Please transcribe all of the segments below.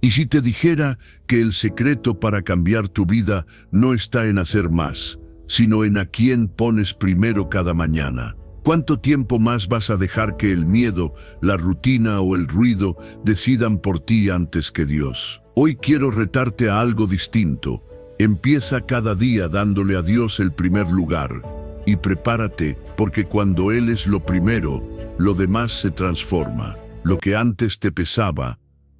Y si te dijera que el secreto para cambiar tu vida no está en hacer más, sino en a quién pones primero cada mañana. ¿Cuánto tiempo más vas a dejar que el miedo, la rutina o el ruido decidan por ti antes que Dios? Hoy quiero retarte a algo distinto. Empieza cada día dándole a Dios el primer lugar. Y prepárate, porque cuando Él es lo primero, lo demás se transforma. Lo que antes te pesaba,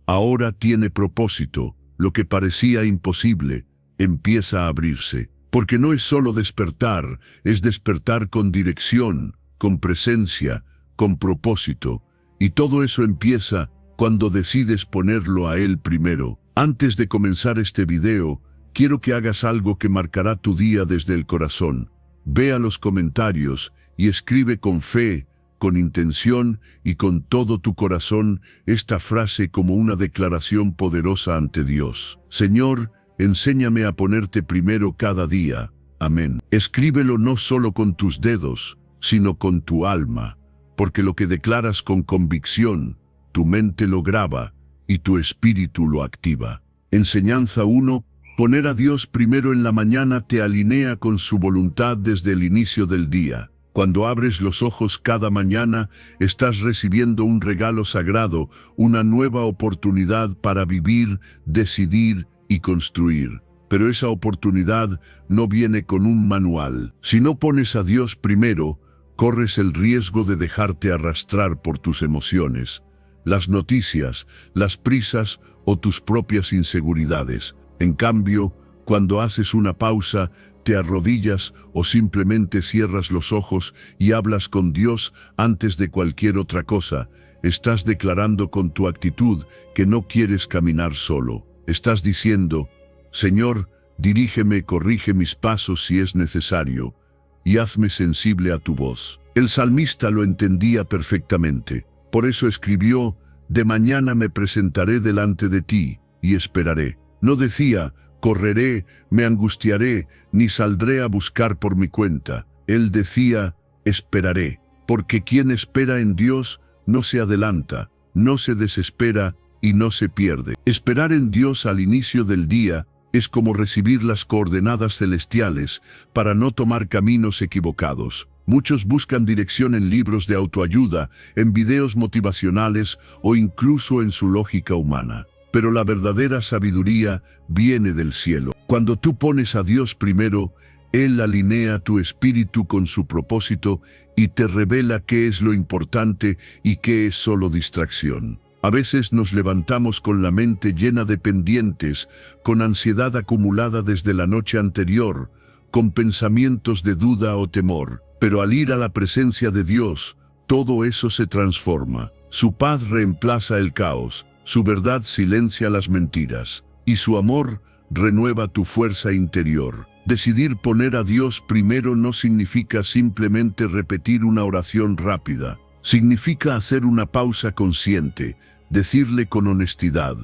ahora tiene propósito. Lo que parecía imposible, empieza a abrirse. Porque no es solo despertar, es despertar con dirección, con presencia, con propósito. Y todo eso empieza cuando decides ponerlo a Él primero. Antes de comenzar este video, quiero que hagas algo que marcará tu día desde el corazón. Ve a los comentarios y escribe con fe, con intención y con todo tu corazón esta frase como una declaración poderosa ante Dios. Señor, enséñame a ponerte primero cada día. Amén. Escríbelo no solo con tus dedos, sino con tu alma, porque lo que declaras con convicción, tu mente lo graba y tu espíritu lo activa. Enseñanza 1. Poner a Dios primero en la mañana te alinea con su voluntad desde el inicio del día. Cuando abres los ojos cada mañana, estás recibiendo un regalo sagrado, una nueva oportunidad para vivir, decidir y construir. Pero esa oportunidad no viene con un manual. Si no pones a Dios primero, corres el riesgo de dejarte arrastrar por tus emociones, las noticias, las prisas o tus propias inseguridades. En cambio, cuando haces una pausa, te arrodillas o simplemente cierras los ojos y hablas con Dios antes de cualquier otra cosa, estás declarando con tu actitud que no quieres caminar solo. Estás diciendo, Señor, dirígeme, corrige mis pasos si es necesario, y hazme sensible a tu voz. El salmista lo entendía perfectamente. Por eso escribió, de mañana me presentaré delante de ti, y esperaré. No decía, correré, me angustiaré, ni saldré a buscar por mi cuenta. Él decía, esperaré, porque quien espera en Dios no se adelanta, no se desespera y no se pierde. Esperar en Dios al inicio del día es como recibir las coordenadas celestiales para no tomar caminos equivocados. Muchos buscan dirección en libros de autoayuda, en videos motivacionales o incluso en su lógica humana. Pero la verdadera sabiduría viene del cielo. Cuando tú pones a Dios primero, Él alinea tu espíritu con su propósito y te revela qué es lo importante y qué es solo distracción. A veces nos levantamos con la mente llena de pendientes, con ansiedad acumulada desde la noche anterior, con pensamientos de duda o temor. Pero al ir a la presencia de Dios, todo eso se transforma. Su paz reemplaza el caos, su verdad silencia las mentiras, y su amor renueva tu fuerza interior. Decidir poner a Dios primero no significa simplemente repetir una oración rápida. Significa hacer una pausa consciente, decirle con honestidad,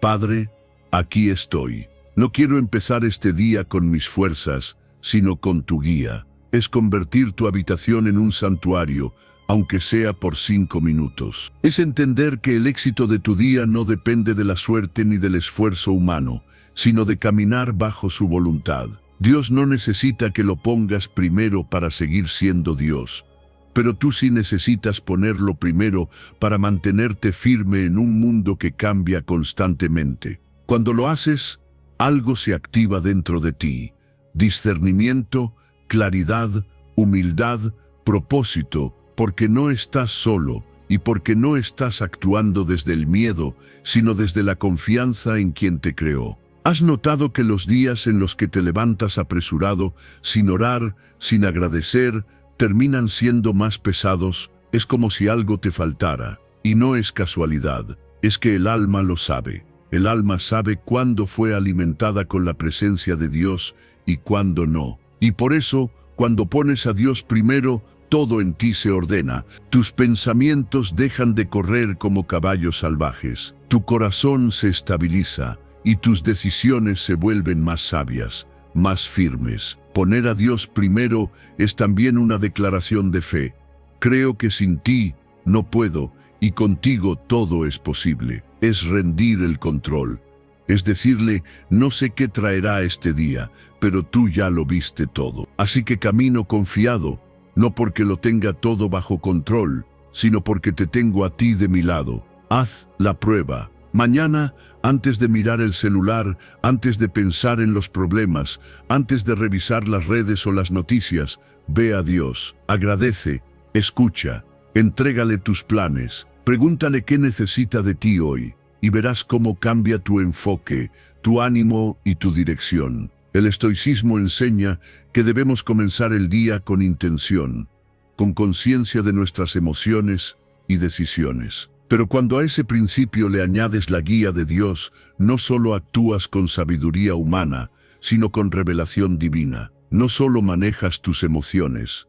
Padre, aquí estoy. No quiero empezar este día con mis fuerzas, sino con tu guía. Es convertir tu habitación en un santuario, aunque sea por 5 minutos. Es entender que el éxito de tu día no depende de la suerte ni del esfuerzo humano, sino de caminar bajo su voluntad. Dios no necesita que lo pongas primero para seguir siendo Dios. Pero tú sí necesitas ponerlo primero para mantenerte firme en un mundo que cambia constantemente. Cuando lo haces, algo se activa dentro de ti. Discernimiento, claridad, humildad, propósito, porque no estás solo y porque no estás actuando desde el miedo, sino desde la confianza en quien te creó. ¿Has notado que los días en los que te levantas apresurado, sin orar, sin agradecer, terminan siendo más pesados? Es como si algo te faltara. Y no es casualidad, es que el alma lo sabe. El alma sabe cuándo fue alimentada con la presencia de Dios y cuándo no. Y por eso, cuando pones a Dios primero, todo en ti se ordena. Tus pensamientos dejan de correr como caballos salvajes. Tu corazón se estabiliza y tus decisiones se vuelven más sabias, más firmes. Poner a Dios primero es también una declaración de fe. Creo que sin ti no puedo y contigo todo es posible. es rendir el control. Es decirle, no sé qué traerá este día, pero tú ya lo viste todo. Así que camino confiado, no porque lo tenga todo bajo control, sino porque te tengo a ti de mi lado. Haz la prueba. Mañana, antes de mirar el celular, antes de pensar en los problemas, antes de revisar las redes o las noticias, ve a Dios, agradece, escucha, entrégale tus planes, pregúntale qué necesita de ti hoy, y verás cómo cambia tu enfoque, tu ánimo y tu dirección. El estoicismo enseña que debemos comenzar el día con intención, con conciencia de nuestras emociones y decisiones. Pero cuando a ese principio le añades la guía de Dios, no solo actúas con sabiduría humana, sino con revelación divina. No solo manejas tus emociones,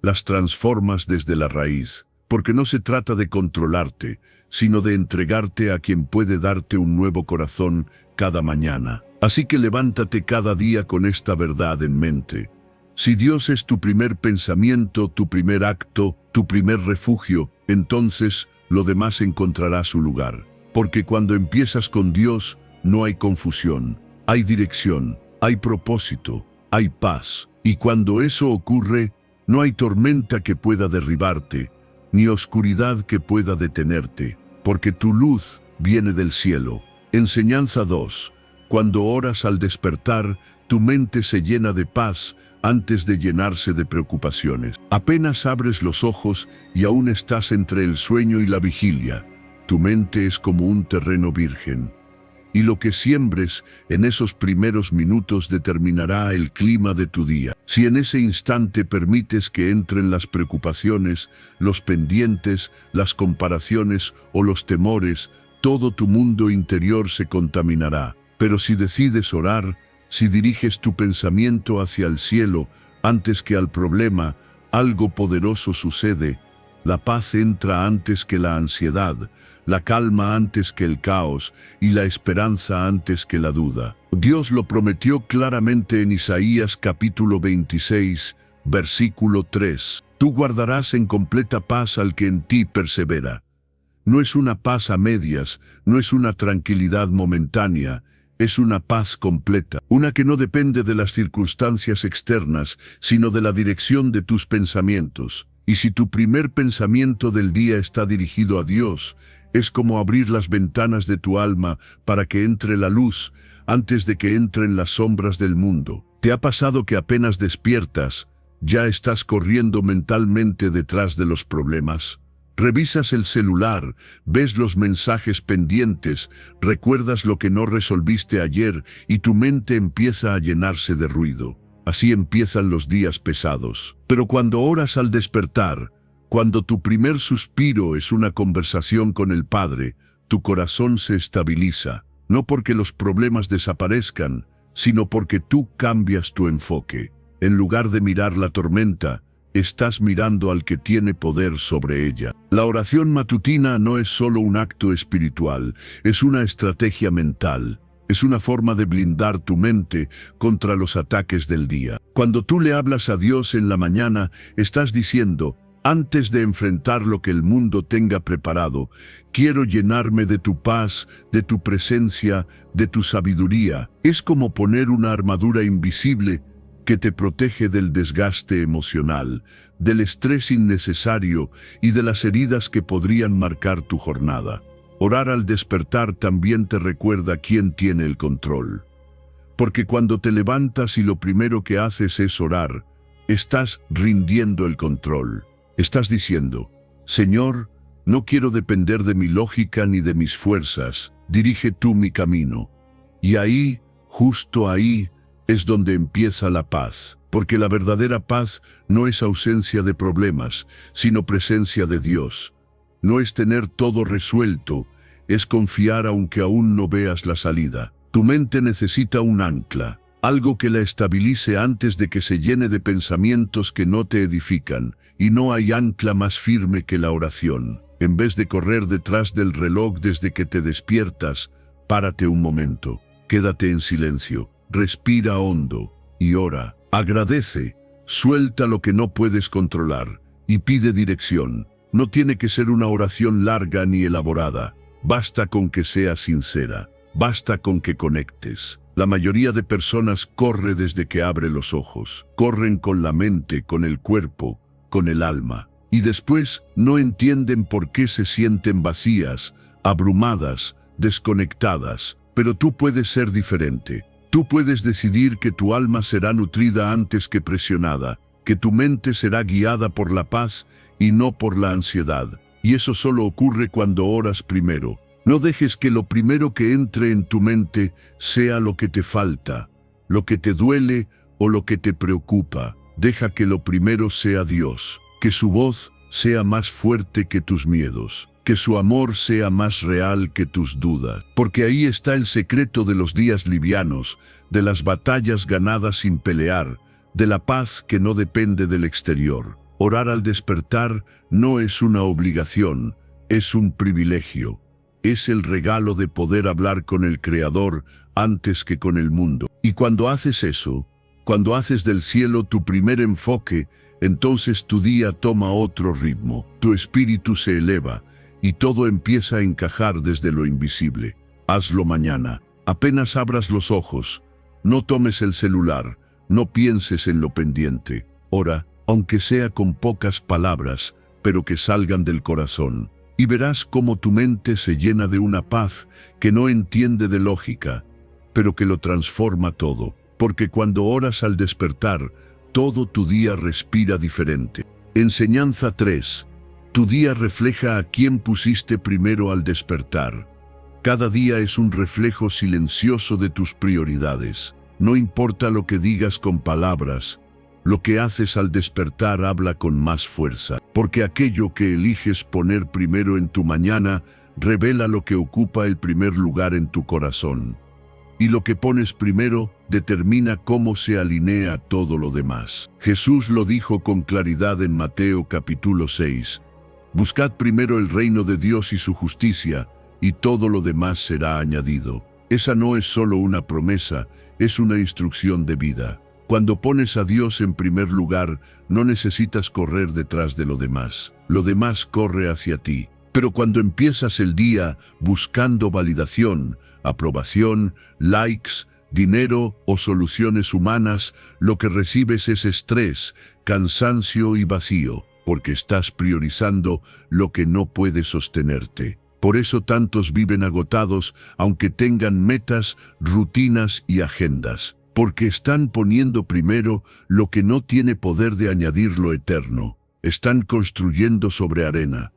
las transformas desde la raíz, porque no se trata de controlarte, sino de entregarte a quien puede darte un nuevo corazón cada mañana. Así que levántate cada día con esta verdad en mente. Si Dios es tu primer pensamiento, tu primer acto, tu primer refugio, entonces lo demás encontrará su lugar. Porque cuando empiezas con Dios, no hay confusión, hay dirección, hay propósito, hay paz. Y cuando eso ocurre, no hay tormenta que pueda derribarte, ni oscuridad que pueda detenerte, porque tu luz viene del cielo. Enseñanza 2. Cuando oras al despertar, tu mente se llena de paz antes de llenarse de preocupaciones. Apenas abres los ojos y aún estás entre el sueño y la vigilia. Tu mente es como un terreno virgen. Y lo que siembres en esos primeros minutos determinará el clima de tu día. Si en ese instante permites que entren las preocupaciones, los pendientes, las comparaciones o los temores, todo tu mundo interior se contaminará. Pero si decides orar, si diriges tu pensamiento hacia el cielo antes que al problema, algo poderoso sucede. La paz entra antes que la ansiedad, la calma antes que el caos y la esperanza antes que la duda. Dios lo prometió claramente en Isaías capítulo 26, versículo 3. Tú guardarás en completa paz al que en ti persevera. No es una paz a medias, no es una tranquilidad momentánea, es una paz completa, una que no depende de las circunstancias externas, sino de la dirección de tus pensamientos. Y si tu primer pensamiento del día está dirigido a Dios, es como abrir las ventanas de tu alma para que entre la luz antes de que entren las sombras del mundo. ¿Te ha pasado que apenas despiertas, ya estás corriendo mentalmente detrás de los problemas? Revisas el celular, ves los mensajes pendientes, recuerdas lo que no resolviste ayer y tu mente empieza a llenarse de ruido. Así empiezan los días pesados. Pero cuando oras al despertar, cuando tu primer suspiro es una conversación con el Padre, tu corazón se estabiliza, no porque los problemas desaparezcan, sino porque tú cambias tu enfoque. En lugar de mirar la tormenta, estás mirando al que tiene poder sobre ella. La oración matutina no es solo un acto espiritual, es una estrategia mental. Es una forma de blindar tu mente contra los ataques del día. Cuando tú le hablas a Dios en la mañana, estás diciendo, antes de enfrentar lo que el mundo tenga preparado, quiero llenarme de tu paz, de tu presencia, de tu sabiduría. Es como poner una armadura invisible que te protege del desgaste emocional, del estrés innecesario y de las heridas que podrían marcar tu jornada. Orar al despertar también te recuerda quién tiene el control. Porque cuando te levantas y lo primero que haces es orar, estás rindiendo el control. Estás diciendo, Señor, no quiero depender de mi lógica ni de mis fuerzas, dirige tú mi camino. Y ahí, justo ahí, es donde empieza la paz, porque la verdadera paz no es ausencia de problemas, sino presencia de Dios. No es tener todo resuelto, es confiar aunque aún no veas la salida. Tu mente necesita un ancla, algo que la estabilice antes de que se llene de pensamientos que no te edifican, y no hay ancla más firme que la oración. En vez de correr detrás del reloj desde que te despiertas, párate un momento, quédate en silencio. Respira hondo y ora. Agradece, suelta lo que no puedes controlar y pide dirección. No tiene que ser una oración larga ni elaborada. Basta con que seas sincera. Basta con que conectes. La mayoría de personas corre desde que abre los ojos. Corren con la mente, con el cuerpo, con el alma. Y después no entienden por qué se sienten vacías, abrumadas, desconectadas. Pero tú puedes ser diferente. Tú puedes decidir que tu alma será nutrida antes que presionada, que tu mente será guiada por la paz y no por la ansiedad. Y eso solo ocurre cuando oras primero. No dejes que lo primero que entre en tu mente sea lo que te falta, lo que te duele o lo que te preocupa. Deja que lo primero sea Dios, que su voz sea más fuerte que tus miedos, que su amor sea más real que tus dudas. Porque ahí está el secreto de los días livianos, de las batallas ganadas sin pelear, de la paz que no depende del exterior. Orar al despertar no es una obligación, es un privilegio. Es el regalo de poder hablar con el Creador antes que con el mundo. Y cuando haces eso, cuando haces del cielo tu primer enfoque, entonces tu día toma otro ritmo, tu espíritu se eleva y todo empieza a encajar desde lo invisible. Hazlo mañana, apenas abras los ojos, no tomes el celular, no pienses en lo pendiente. Ora, aunque sea con pocas palabras, pero que salgan del corazón. Y verás cómo tu mente se llena de una paz que no entiende de lógica, pero que lo transforma todo. Porque cuando oras al despertar, todo tu día respira diferente. Enseñanza 3. Tu día refleja a quién pusiste primero al despertar. Cada día es un reflejo silencioso de tus prioridades. No importa lo que digas con palabras, lo que haces al despertar habla con más fuerza, porque aquello que eliges poner primero en tu mañana revela lo que ocupa el primer lugar en tu corazón. Y lo que pones primero determina cómo se alinea todo lo demás. Jesús lo dijo con claridad en Mateo capítulo 6. Buscad primero el reino de Dios y su justicia, y todo lo demás será añadido. Esa no es solo una promesa, es una instrucción de vida. Cuando pones a Dios en primer lugar, no necesitas correr detrás de lo demás. Lo demás corre hacia ti. Pero cuando empiezas el día buscando validación, aprobación, likes, dinero o soluciones humanas, lo que recibes es estrés, cansancio y vacío, porque estás priorizando lo que no puede sostenerte. Por eso tantos viven agotados, aunque tengan metas, rutinas y agendas. Porque están poniendo primero lo que no tiene poder de añadir lo eterno. Están construyendo sobre arena.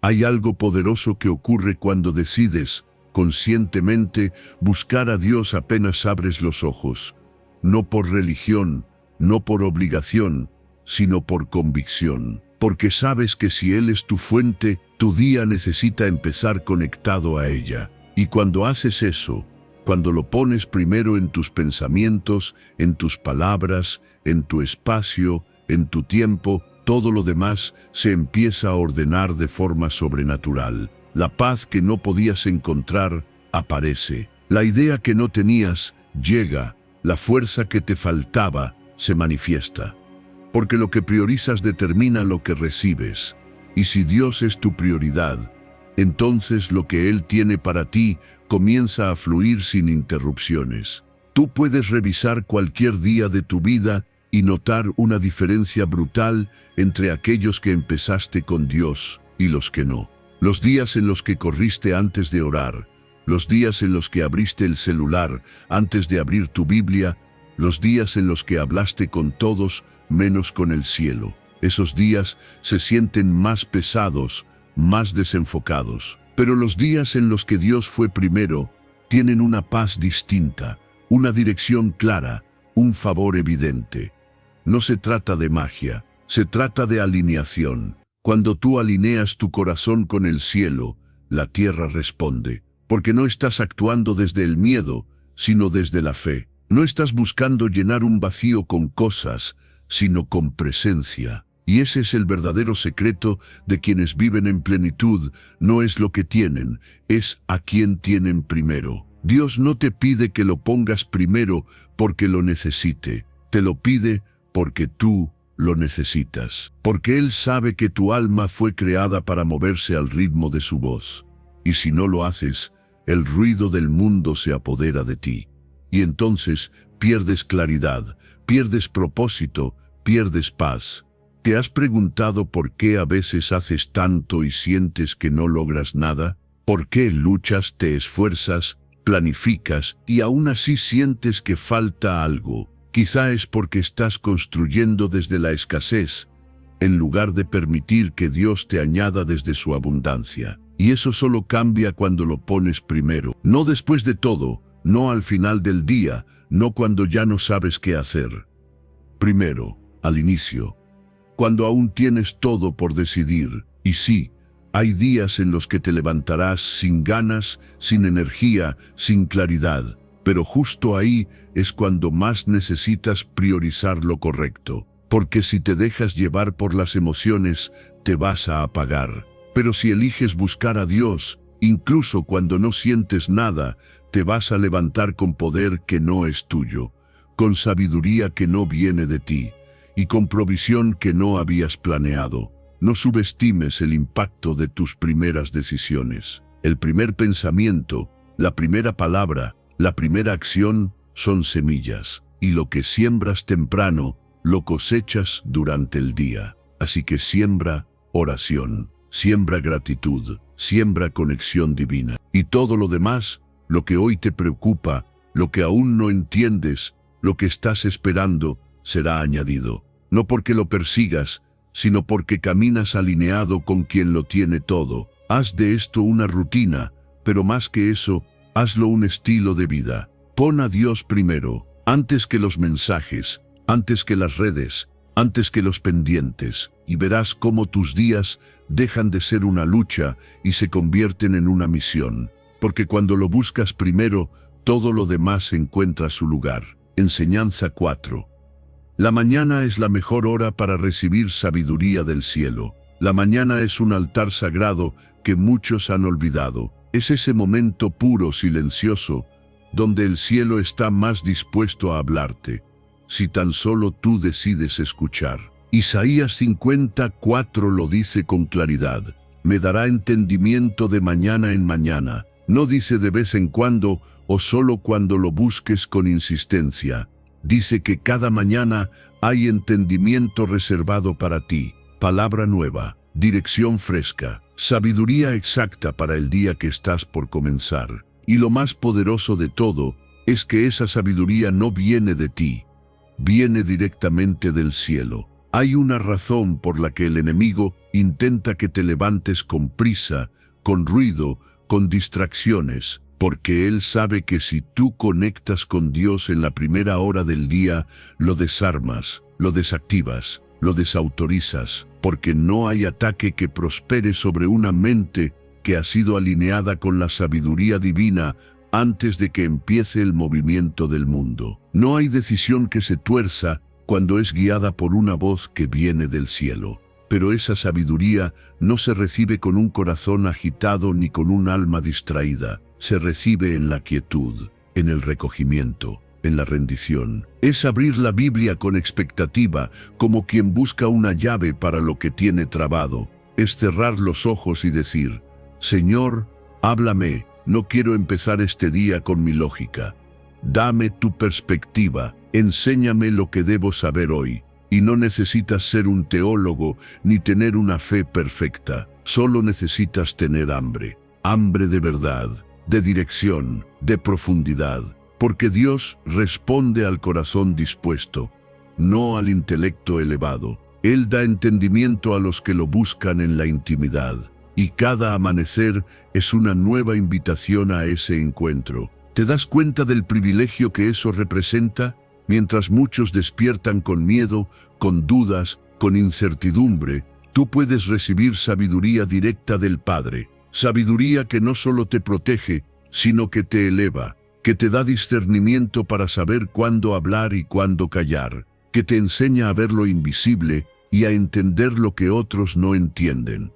Hay algo poderoso que ocurre cuando decides, conscientemente, buscar a Dios apenas abres los ojos. No por religión, no por obligación, sino por convicción. Porque sabes que si Él es tu fuente, tu día necesita empezar conectado a ella. Y cuando haces eso, cuando lo pones primero en tus pensamientos, en tus palabras, en tu espacio, en tu tiempo, todo lo demás se empieza a ordenar de forma sobrenatural. La paz que no podías encontrar aparece. La idea que no tenías llega. La fuerza que te faltaba se manifiesta. Porque lo que priorizas determina lo que recibes. Y si Dios es tu prioridad, entonces lo que Él tiene para ti comienza a fluir sin interrupciones. Tú puedes revisar cualquier día de tu vida y notar una diferencia brutal entre aquellos que empezaste con Dios y los que no. Los días en los que corriste antes de orar, los días en los que abriste el celular antes de abrir tu Biblia, los días en los que hablaste con todos menos con el cielo. Esos días se sienten más pesados, más desenfocados. Pero los días en los que Dios fue primero tienen una paz distinta, una dirección clara, un favor evidente. No se trata de magia, se trata de alineación. Cuando tú alineas tu corazón con el cielo, la tierra responde, porque no estás actuando desde el miedo, sino desde la fe. No estás buscando llenar un vacío con cosas, sino con presencia. Y ese es el verdadero secreto de quienes viven en plenitud. No es lo que tienen, es a quien tienen primero. Dios no te pide que lo pongas primero porque lo necesite. Te lo pide porque tú lo necesitas. Porque Él sabe que tu alma fue creada para moverse al ritmo de su voz. y si no lo haces, el ruido del mundo se apodera de ti. Y entonces pierdes claridad, pierdes propósito, pierdes paz. ¿Te has preguntado por qué a veces haces tanto y sientes que no logras nada? ¿Por qué luchas, te esfuerzas, planificas y aún así sientes que falta algo? Quizá es porque estás construyendo desde la escasez, en lugar de permitir que Dios te añada desde su abundancia. Y eso solo cambia cuando lo pones primero. No después de todo, no al final del día, no cuando ya no sabes qué hacer. Primero, al inicio, cuando aún tienes todo por decidir. Y sí, hay días en los que te levantarás sin ganas, sin energía, sin claridad. Pero justo ahí es cuando más necesitas priorizar lo correcto. Porque si te dejas llevar por las emociones, te vas a apagar. Pero si eliges buscar a Dios, incluso cuando no sientes nada, te vas a levantar con poder que no es tuyo, con sabiduría que no viene de ti, y con provisión que no habías planeado. No subestimes el impacto de tus primeras decisiones. El primer pensamiento, la primera palabra, la primera acción son semillas, y lo que siembras temprano, lo cosechas durante el día. Así que siembra oración, siembra gratitud, siembra conexión divina. Y todo lo demás, lo que hoy te preocupa, lo que aún no entiendes, lo que estás esperando, será añadido. No porque lo persigas, sino porque caminas alineado con quien lo tiene todo. Haz de esto una rutina, pero más que eso, hazlo un estilo de vida. Pon a Dios primero, antes que los mensajes, antes que las redes, antes que los pendientes, y verás cómo tus días dejan de ser una lucha y se convierten en una misión. Porque cuando lo buscas primero, todo lo demás encuentra su lugar. Enseñanza 4. La mañana es la mejor hora para recibir sabiduría del cielo. La mañana es un altar sagrado que muchos han olvidado. Es ese momento puro, silencioso, donde el cielo está más dispuesto a hablarte, si tan solo tú decides escuchar. Isaías 54 lo dice con claridad. Me dará entendimiento de mañana en mañana. No dice de vez en cuando o solo cuando lo busques con insistencia. Dice que cada mañana hay entendimiento reservado para ti. Palabra nueva, dirección fresca, sabiduría exacta para el día que estás por comenzar. Y lo más poderoso de todo es que esa sabiduría no viene de ti, viene directamente del cielo. Hay una razón por la que el enemigo intenta que te levantes con prisa, con ruido, con distracciones, porque él sabe que si tú conectas con Dios en la primera hora del día, lo desarmas, lo desactivas, lo desautorizas, porque no hay ataque que prospere sobre una mente que ha sido alineada con la sabiduría divina antes de que empiece el movimiento del mundo. No hay decisión que se tuerza cuando es guiada por una voz que viene del cielo. Pero esa sabiduría no se recibe con un corazón agitado ni con un alma distraída. Se recibe en la quietud, en el recogimiento, en la rendición. Es abrir la Biblia con expectativa, como quien busca una llave para lo que tiene trabado. Es cerrar los ojos y decir: Señor, háblame, no quiero empezar este día con mi lógica. Dame tu perspectiva, enséñame lo que debo saber hoy. Y no necesitas ser un teólogo ni tener una fe perfecta. Solo necesitas tener hambre. Hambre de verdad, de dirección, de profundidad. Porque Dios responde al corazón dispuesto, no al intelecto elevado. Él da entendimiento a los que lo buscan en la intimidad. Y cada amanecer es una nueva invitación a ese encuentro. ¿Te das cuenta del privilegio que eso representa? Mientras muchos despiertan con miedo, con dudas, con incertidumbre, tú puedes recibir sabiduría directa del Padre. Sabiduría que no solo te protege, sino que te eleva, que te da discernimiento para saber cuándo hablar y cuándo callar, que te enseña a ver lo invisible y a entender lo que otros no entienden.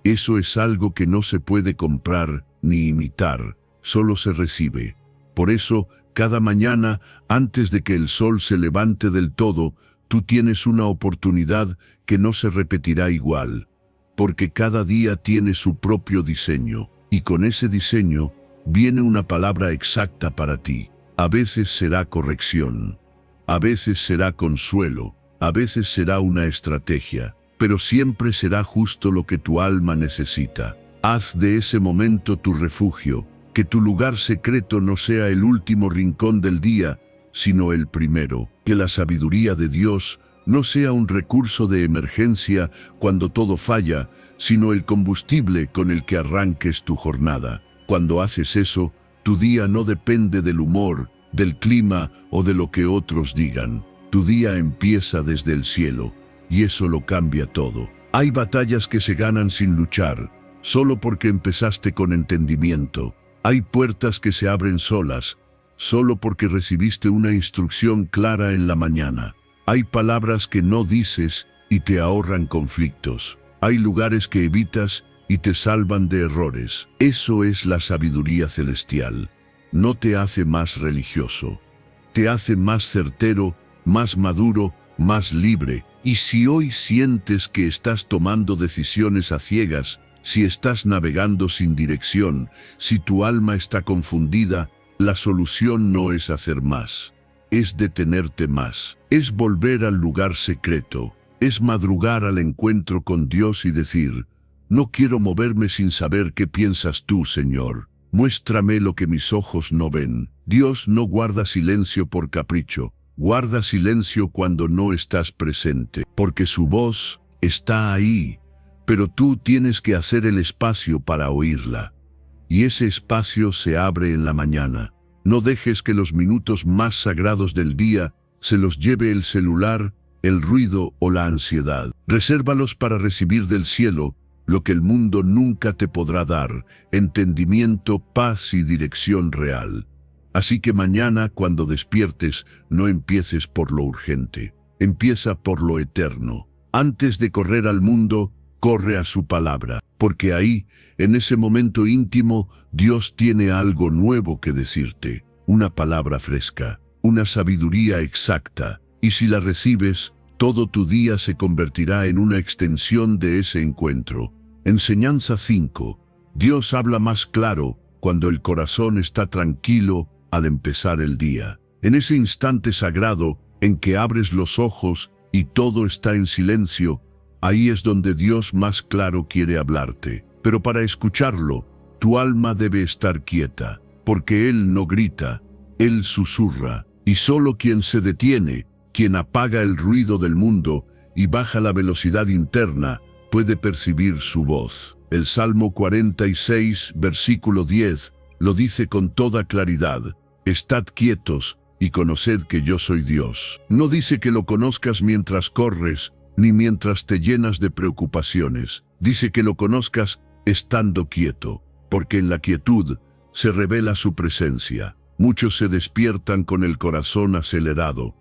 Eso es algo que no se puede comprar ni imitar, solo se recibe. Por eso, cada mañana, antes de que el sol se levante del todo, tú tienes una oportunidad que no se repetirá igual, porque cada día tiene su propio diseño. y con ese diseño viene una palabra exacta para ti. A veces será corrección, a veces será consuelo, a veces será una estrategia, pero siempre será justo lo que tu alma necesita. Haz de ese momento tu refugio, que tu lugar secreto no sea el último rincón del día, sino el primero. Que la sabiduría de Dios no sea un recurso de emergencia cuando todo falla, sino el combustible con el que arranques tu jornada. Cuando haces eso, tu día no depende del humor, del clima o de lo que otros digan. Tu día empieza desde el cielo, y eso lo cambia todo. Hay batallas que se ganan sin luchar, solo porque empezaste con entendimiento. Hay puertas que se abren solas, solo porque recibiste una instrucción clara en la mañana. Hay palabras que no dices y te ahorran conflictos. Hay lugares que evitas y te salvan de errores. Eso es la sabiduría celestial. No te hace más religioso. Te hace más certero, más maduro, más libre. Y si hoy sientes que estás tomando decisiones a ciegas, si estás navegando sin dirección, si tu alma está confundida, la solución no es hacer más, es detenerte más, es volver al lugar secreto, es madrugar al encuentro con Dios y decir: no quiero moverme sin saber qué piensas tú, Señor. Muéstrame lo que mis ojos no ven. Dios no guarda silencio por capricho, guarda silencio cuando no estás presente, porque su voz está ahí, pero tú tienes que hacer el espacio para oírla. Y ese espacio se abre en la mañana. No dejes que los minutos más sagrados del día se los lleve el celular, el ruido o la ansiedad. Resérvalos para recibir del cielo lo que el mundo nunca te podrá dar: entendimiento, paz y dirección real. Así que mañana, cuando despiertes, no empieces por lo urgente. Empieza por lo eterno. Antes de correr al mundo, corre a su palabra, porque ahí, en ese momento íntimo, Dios tiene algo nuevo que decirte, una palabra fresca, una sabiduría exacta, y si la recibes, todo tu día se convertirá en una extensión de ese encuentro. Enseñanza 5. Dios habla más claro cuando el corazón está tranquilo al empezar el día. En ese instante sagrado en que abres los ojos y todo está en silencio, ahí es donde Dios más claro quiere hablarte. Pero para escucharlo, tu alma debe estar quieta, porque Él no grita, Él susurra, y solo quien se detiene, quien apaga el ruido del mundo y baja la velocidad interna, puede percibir su voz. El Salmo 46, versículo 10, lo dice con toda claridad: estad quietos y conoced que yo soy Dios. No dice que lo conozcas mientras corres, ni mientras te llenas de preocupaciones. Dice que lo conozcas estando quieto, porque en la quietud se revela su presencia. Muchos se despiertan con el corazón acelerado.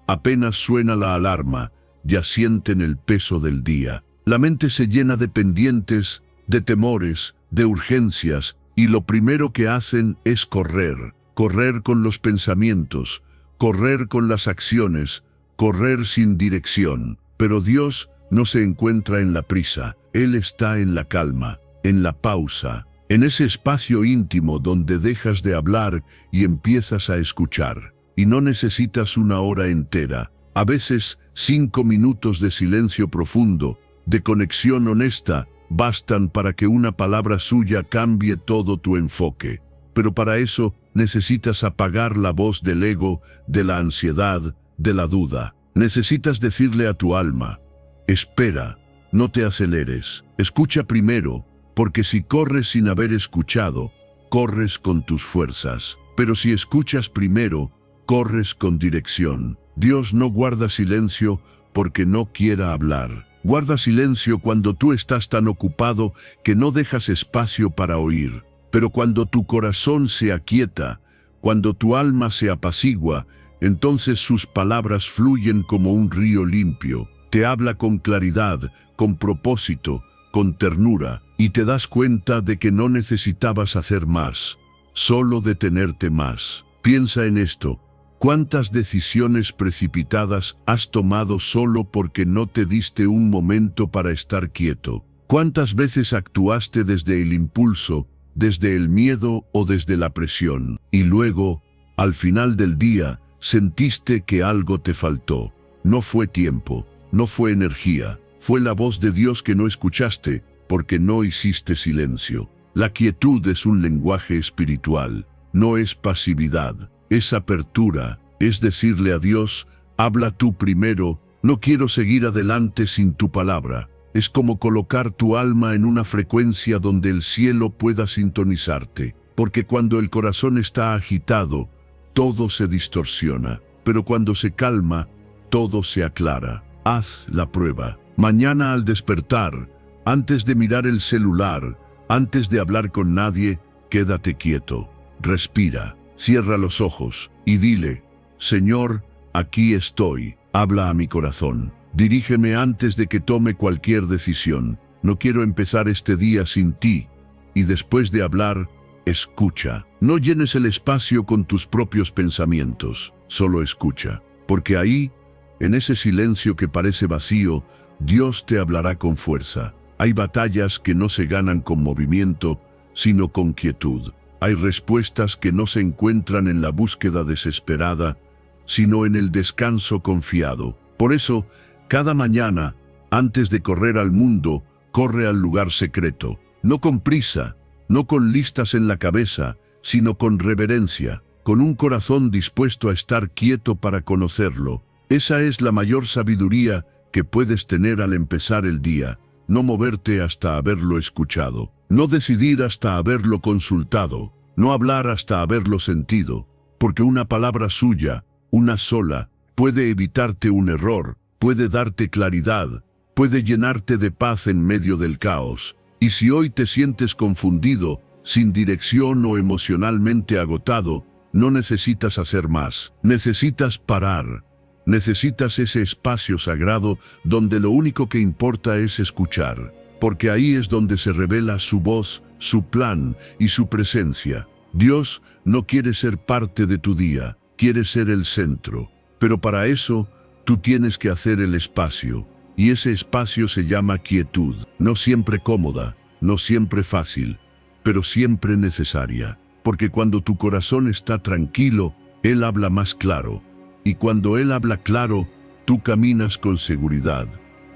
Apenas suena la alarma, ya sienten el peso del día. La mente se llena de pendientes, de temores, de urgencias, y lo primero que hacen es correr. Correr con los pensamientos, correr con las acciones, correr sin dirección. Pero Dios no se encuentra en la prisa. Él está en la calma, en la pausa, en ese espacio íntimo donde dejas de hablar y empiezas a escuchar. Y no necesitas una hora entera. A veces 5 minutos de silencio profundo, de conexión honesta, bastan para que una palabra suya cambie todo tu enfoque. Pero para eso necesitas apagar la voz del ego, de la ansiedad, de la duda. Necesitas decirle a tu alma: espera, no te aceleres, escucha primero, porque si corres sin haber escuchado, corres con tus fuerzas. Pero si escuchas primero, corres con dirección. Dios no guarda silencio porque no quiera hablar. Guarda silencio cuando tú estás tan ocupado que no dejas espacio para oír. Pero cuando tu corazón se aquieta, cuando tu alma se apacigua, entonces sus palabras fluyen como un río limpio. Te habla con claridad, con propósito, con ternura, y te das cuenta de que no necesitabas hacer más, solo detenerte más. Piensa en esto: ¿cuántas decisiones precipitadas has tomado solo porque no te diste un momento para estar quieto? ¿Cuántas veces actuaste desde el impulso desde el miedo o desde la presión. Y luego, al final del día, sentiste que algo te faltó. No fue tiempo, no fue energía, fue la voz de Dios que no escuchaste porque no hiciste silencio. La quietud es un lenguaje espiritual, no es pasividad, es apertura, es decirle a Dios, habla tú primero, no quiero seguir adelante sin tu palabra. Es como colocar tu alma en una frecuencia donde el cielo pueda sintonizarte, porque cuando el corazón está agitado, todo se distorsiona, pero cuando se calma, todo se aclara. Haz la prueba. Mañana al despertar, antes de mirar el celular, antes de hablar con nadie, quédate quieto, respira, cierra los ojos y dile, Señor, aquí estoy, habla a mi corazón. Dirígeme antes de que tome cualquier decisión. No quiero empezar este día sin ti. Y después de hablar, escucha. No llenes el espacio con tus propios pensamientos, solo escucha. Porque ahí, en ese silencio que parece vacío, Dios te hablará con fuerza. Hay batallas que no se ganan con movimiento, sino con quietud. Hay respuestas que no se encuentran en la búsqueda desesperada, sino en el descanso confiado. Por eso, cada mañana, antes de correr al mundo, corre al lugar secreto. No con prisa, no con listas en la cabeza, sino con reverencia, con un corazón dispuesto a estar quieto para conocerlo. Esa es la mayor sabiduría que puedes tener al empezar el día. No moverte hasta haberlo escuchado, no decidir hasta haberlo consultado, no hablar hasta haberlo sentido, porque una palabra suya, una sola, puede evitarte un error, puede darte claridad, puede llenarte de paz en medio del caos. Y si hoy te sientes confundido, sin dirección o emocionalmente agotado, no necesitas hacer más. Necesitas parar. Necesitas ese espacio sagrado donde lo único que importa es escuchar. Porque ahí es donde se revela su voz, su plan y su presencia. Dios no quiere ser parte de tu día, quiere ser el centro. Pero para eso, tú tienes que hacer el espacio, y ese espacio se llama quietud. No siempre cómoda, no siempre fácil, pero siempre necesaria. Porque cuando tu corazón está tranquilo, Él habla más claro. Y cuando Él habla claro, tú caminas con seguridad.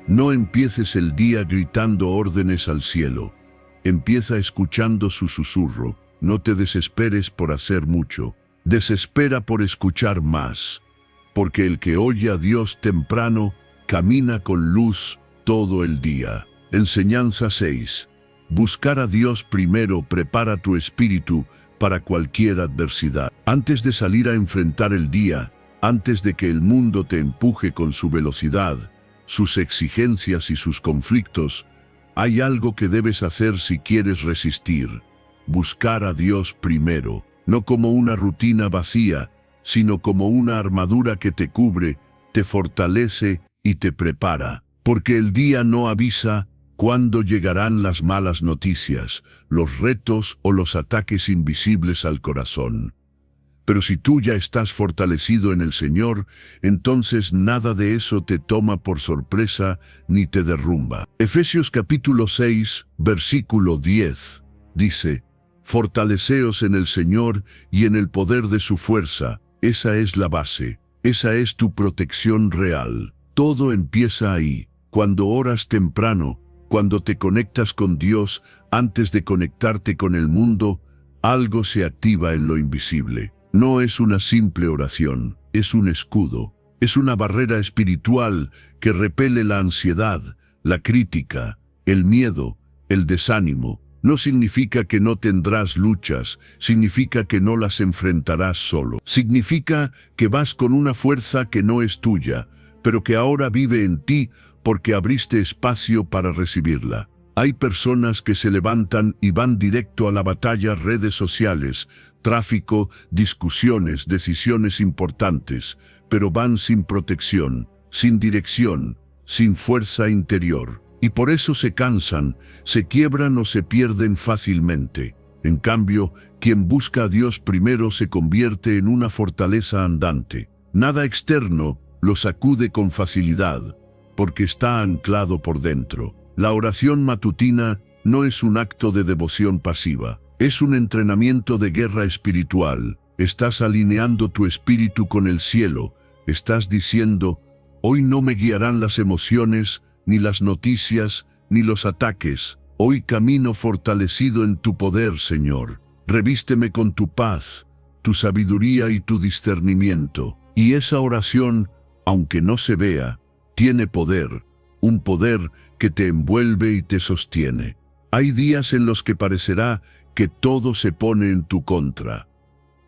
No empieces el día gritando órdenes al cielo. Empieza escuchando su susurro. No te desesperes por hacer mucho. Desespera por escuchar más. Porque el que oye a Dios temprano, camina con luz todo el día. Enseñanza 6. Buscar a Dios primero prepara tu espíritu para cualquier adversidad. Antes de salir a enfrentar el día, antes de que el mundo te empuje con su velocidad, sus exigencias y sus conflictos, hay algo que debes hacer si quieres resistir. Buscar a Dios primero, no como una rutina vacía, sino como una armadura que te cubre, te fortalece y te prepara. Porque el día no avisa cuándo llegarán las malas noticias, los retos o los ataques invisibles al corazón. Pero si tú ya estás fortalecido en el Señor, entonces nada de eso te toma por sorpresa ni te derrumba. Efesios capítulo 6, versículo 10, dice, fortaleceos en el Señor y en el poder de su fuerza. Esa es la base, esa es tu protección real. Todo empieza ahí, cuando oras temprano, cuando te conectas con Dios antes de conectarte con el mundo, algo se activa en lo invisible. No es una simple oración, es un escudo, es una barrera espiritual que repele la ansiedad, la crítica, el miedo, el desánimo. No significa que no tendrás luchas, significa que no las enfrentarás solo. Significa que vas con una fuerza que no es tuya, pero que ahora vive en ti porque abriste espacio para recibirla. Hay personas que se levantan y van directo a la batalla, redes sociales, tráfico, discusiones, decisiones importantes, pero van sin protección, sin dirección, sin fuerza interior. Y por eso se cansan, se quiebran o se pierden fácilmente. En cambio, quien busca a Dios primero se convierte en una fortaleza andante. Nada externo lo sacude con facilidad, porque está anclado por dentro. La oración matutina no es un acto de devoción pasiva, Es un entrenamiento de guerra espiritual. Estás alineando tu espíritu con el cielo. Estás diciendo, hoy no me guiarán las emociones, ni las noticias, ni los ataques. Hoy camino fortalecido en tu poder, Señor. Revísteme con tu paz, tu sabiduría y tu discernimiento. Y esa oración, aunque no se vea, tiene poder, un poder que te envuelve y te sostiene. Hay días en los que parecerá que todo se pone en tu contra.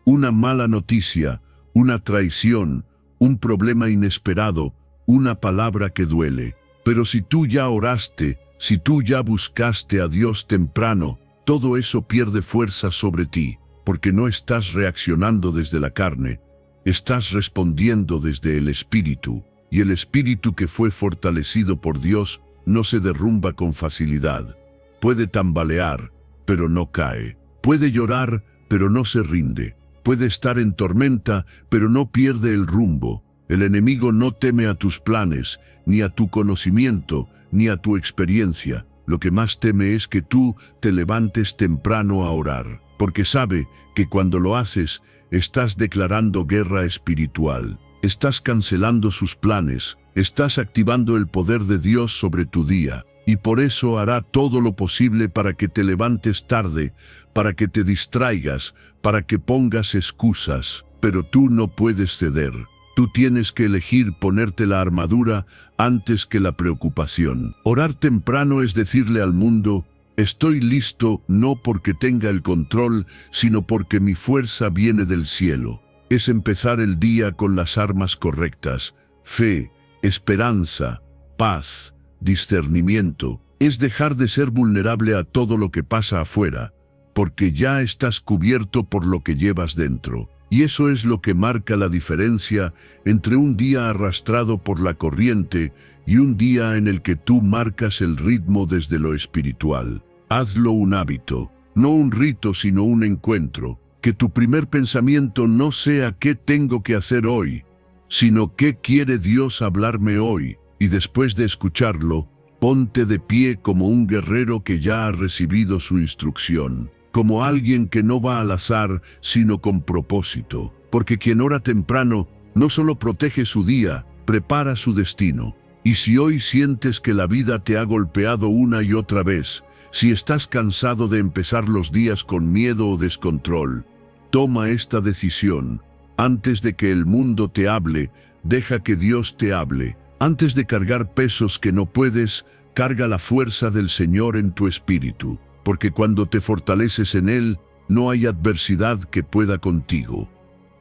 Una mala noticia, una traición, un problema inesperado, una palabra que duele. Pero si tú ya oraste, si tú ya buscaste a Dios temprano, todo eso pierde fuerza sobre ti, porque no estás reaccionando desde la carne, estás respondiendo desde el Espíritu, y el Espíritu que fue fortalecido por Dios no se derrumba con facilidad. Puede tambalear, pero no cae. Puede llorar, pero no se rinde. Puede estar en tormenta, pero no pierde el rumbo. El enemigo no teme a tus planes, ni a tu conocimiento, ni a tu experiencia. Lo que más teme es que tú te levantes temprano a orar, porque sabe que cuando lo haces, estás declarando guerra espiritual. Estás cancelando sus planes, estás activando el poder de Dios sobre tu día, y por eso hará todo lo posible para que te levantes tarde, para que te distraigas, para que pongas excusas, pero tú no puedes ceder. Tú tienes que elegir ponerte la armadura antes que la preocupación. Orar temprano es decirle al mundo, estoy listo no porque tenga el control, sino porque mi fuerza viene del cielo. Es empezar el día con las armas correctas, fe, esperanza, paz, discernimiento. Es dejar de ser vulnerable a todo lo que pasa afuera, porque ya estás cubierto por lo que llevas dentro. Y eso es lo que marca la diferencia entre un día arrastrado por la corriente y un día en el que tú marcas el ritmo desde lo espiritual. Hazlo un hábito, no un rito sino un encuentro. Que tu primer pensamiento no sea ¿qué tengo que hacer hoy?, sino ¿qué quiere Dios hablarme hoy? Y después de escucharlo, ponte de pie como un guerrero que ya ha recibido su instrucción. Como alguien que no va al azar, sino con propósito. Porque quien ora temprano, no solo protege su día, prepara su destino. Y si hoy sientes que la vida te ha golpeado una y otra vez, si estás cansado de empezar los días con miedo o descontrol, toma esta decisión. Antes de que el mundo te hable, deja que Dios te hable. Antes de cargar pesos que no puedes, carga la fuerza del Señor en tu espíritu. Porque cuando te fortaleces en Él, no hay adversidad que pueda contigo.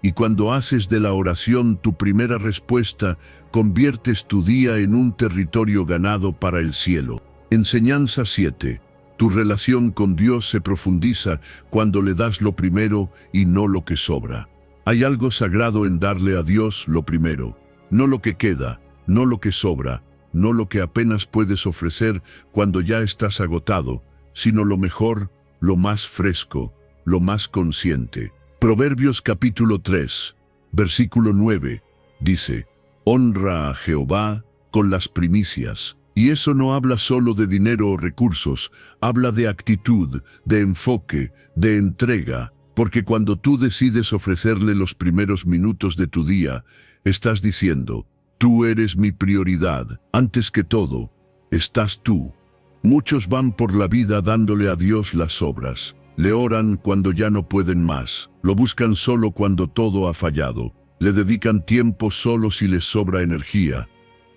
Y cuando haces de la oración tu primera respuesta, conviertes tu día en un territorio ganado para el cielo. Enseñanza 7. Tu relación con Dios se profundiza cuando le das lo primero y no lo que sobra. Hay algo sagrado en darle a Dios lo primero, no lo que queda, no lo que sobra, no lo que apenas puedes ofrecer cuando ya estás agotado, sino lo mejor, lo más fresco, lo más consciente. Proverbios capítulo 3, versículo 9, dice, honra a Jehová con las primicias. Y eso no habla solo de dinero o recursos, habla de actitud, de enfoque, de entrega, porque cuando tú decides ofrecerle los primeros minutos de tu día, estás diciendo, tú eres mi prioridad, antes que todo, estás tú. Muchos van por la vida dándole a Dios las obras. Le oran cuando ya no pueden más. Lo buscan solo cuando todo ha fallado. Le dedican tiempo solo si les sobra energía.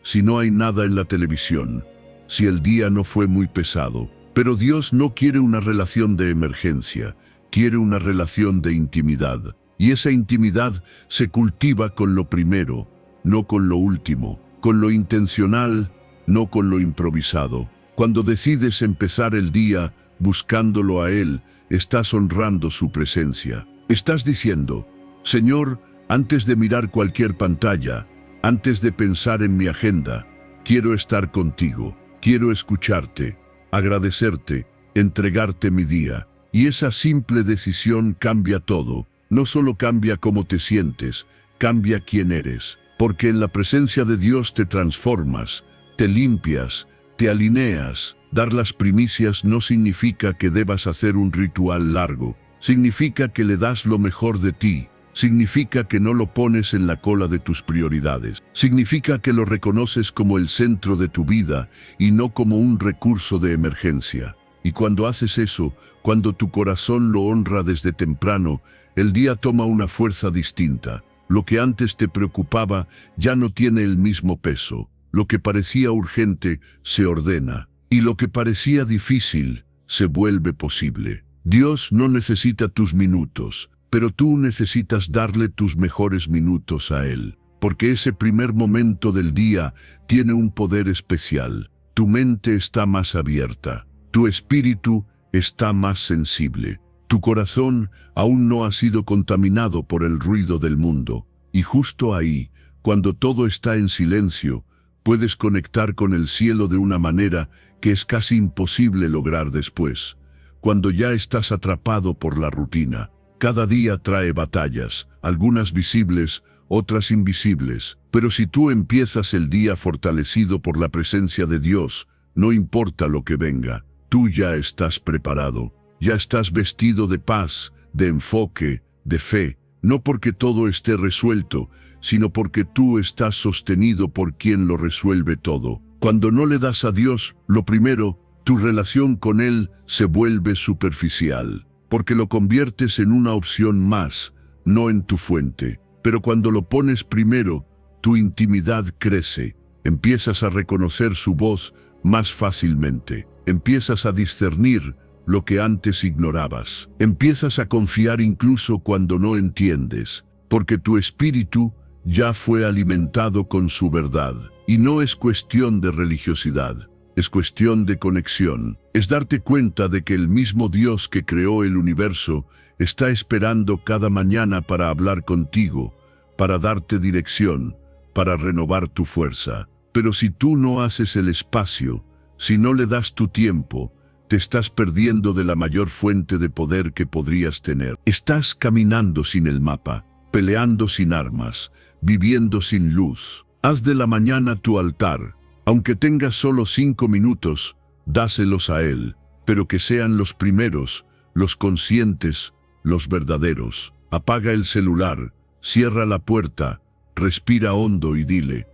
Si no hay nada en la televisión. Si el día no fue muy pesado. Pero Dios no quiere una relación de emergencia. Quiere una relación de intimidad. Y esa intimidad se cultiva con lo primero, no con lo último. Con lo intencional, no con lo improvisado. Cuando decides empezar el día buscándolo a Él, estás honrando su presencia. Estás diciendo, Señor, antes de mirar cualquier pantalla, antes de pensar en mi agenda, quiero estar contigo, quiero escucharte, agradecerte, entregarte mi día. Y esa simple decisión cambia todo. No solo cambia cómo te sientes, cambia quién eres. Porque en la presencia de Dios te transformas, te limpias, te alineas, Dar las primicias no significa que debas hacer un ritual largo. Significa que le das lo mejor de ti. Significa que no lo pones en la cola de tus prioridades. Significa que lo reconoces como el centro de tu vida y no como un recurso de emergencia. Y cuando haces eso, cuando tu corazón lo honra desde temprano, el día toma una fuerza distinta. Lo que antes te preocupaba ya no tiene el mismo peso. Lo que parecía urgente se ordena. Y lo que parecía difícil se vuelve posible. Dios no necesita tus minutos, pero tú necesitas darle tus mejores minutos a Él. Porque ese primer momento del día tiene un poder especial. Tu mente está más abierta. Tu espíritu está más sensible. Tu corazón aún no ha sido contaminado por el ruido del mundo. Y justo ahí, cuando todo está en silencio, puedes conectar con el cielo de una manera que es casi imposible lograr después. Cuando ya estás atrapado por la rutina, cada día trae batallas, algunas visibles, otras invisibles. Pero si tú empiezas el día fortalecido por la presencia de Dios, no importa lo que venga, tú ya estás preparado. Ya estás vestido de paz, de enfoque, de fe, no porque todo esté resuelto, sino porque tú estás sostenido por quien lo resuelve todo. Cuando no le das a Dios lo primero, tu relación con Él se vuelve superficial, porque lo conviertes en una opción más, no en tu fuente. Pero cuando lo pones primero, tu intimidad crece, empiezas a reconocer su voz más fácilmente, empiezas a discernir lo que antes ignorabas. Empiezas a confiar incluso cuando no entiendes, porque tu espíritu ya fue alimentado con su verdad. Y no es cuestión de religiosidad, es cuestión de conexión. Es darte cuenta de que el mismo Dios que creó el universo está esperando cada mañana para hablar contigo, para darte dirección, para renovar tu fuerza. Pero si tú no haces el espacio, si no le das tu tiempo, te estás perdiendo de la mayor fuente de poder que podrías tener. Estás caminando sin el mapa, peleando sin armas, viviendo sin luz. Haz de la mañana tu altar. Aunque tengas solo 5 minutos, dáselos a Él, pero que sean los primeros, los conscientes, los verdaderos. Apaga el celular, cierra la puerta, respira hondo y dile: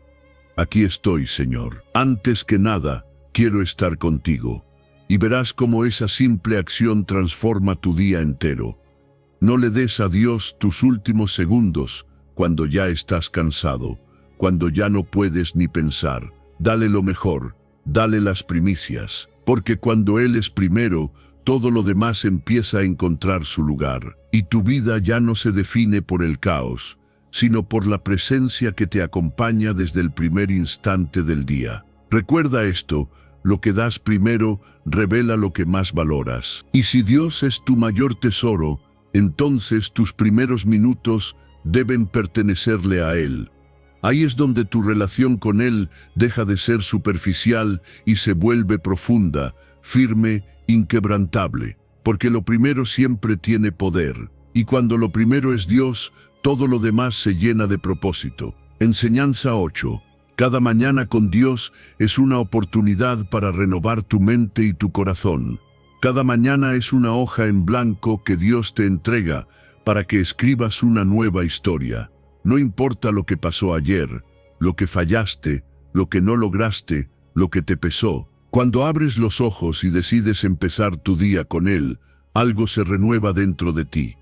aquí estoy, Señor. Antes que nada, quiero estar contigo. Y verás cómo esa simple acción transforma tu día entero. No le des a Dios tus últimos segundos cuando ya estás cansado, cuando ya no puedes ni pensar. Dale lo mejor, dale las primicias, porque cuando Él es primero, todo lo demás empieza a encontrar su lugar. Y tu vida ya no se define por el caos, sino por la presencia que te acompaña desde el primer instante del día. Recuerda esto: lo que das primero revela lo que más valoras. Y si Dios es tu mayor tesoro, entonces tus primeros minutos deben pertenecerle a Él. Ahí es donde tu relación con Él deja de ser superficial y se vuelve profunda, firme, inquebrantable. Porque lo primero siempre tiene poder. Y cuando lo primero es Dios, todo lo demás se llena de propósito. Enseñanza 8. Cada mañana con Dios es una oportunidad para renovar tu mente y tu corazón. Cada mañana es una hoja en blanco que Dios te entrega para que escribas una nueva historia. No importa lo que pasó ayer, lo que fallaste, lo que no lograste, lo que te pesó. Cuando abres los ojos y decides empezar tu día con Él, algo se renueva dentro de ti.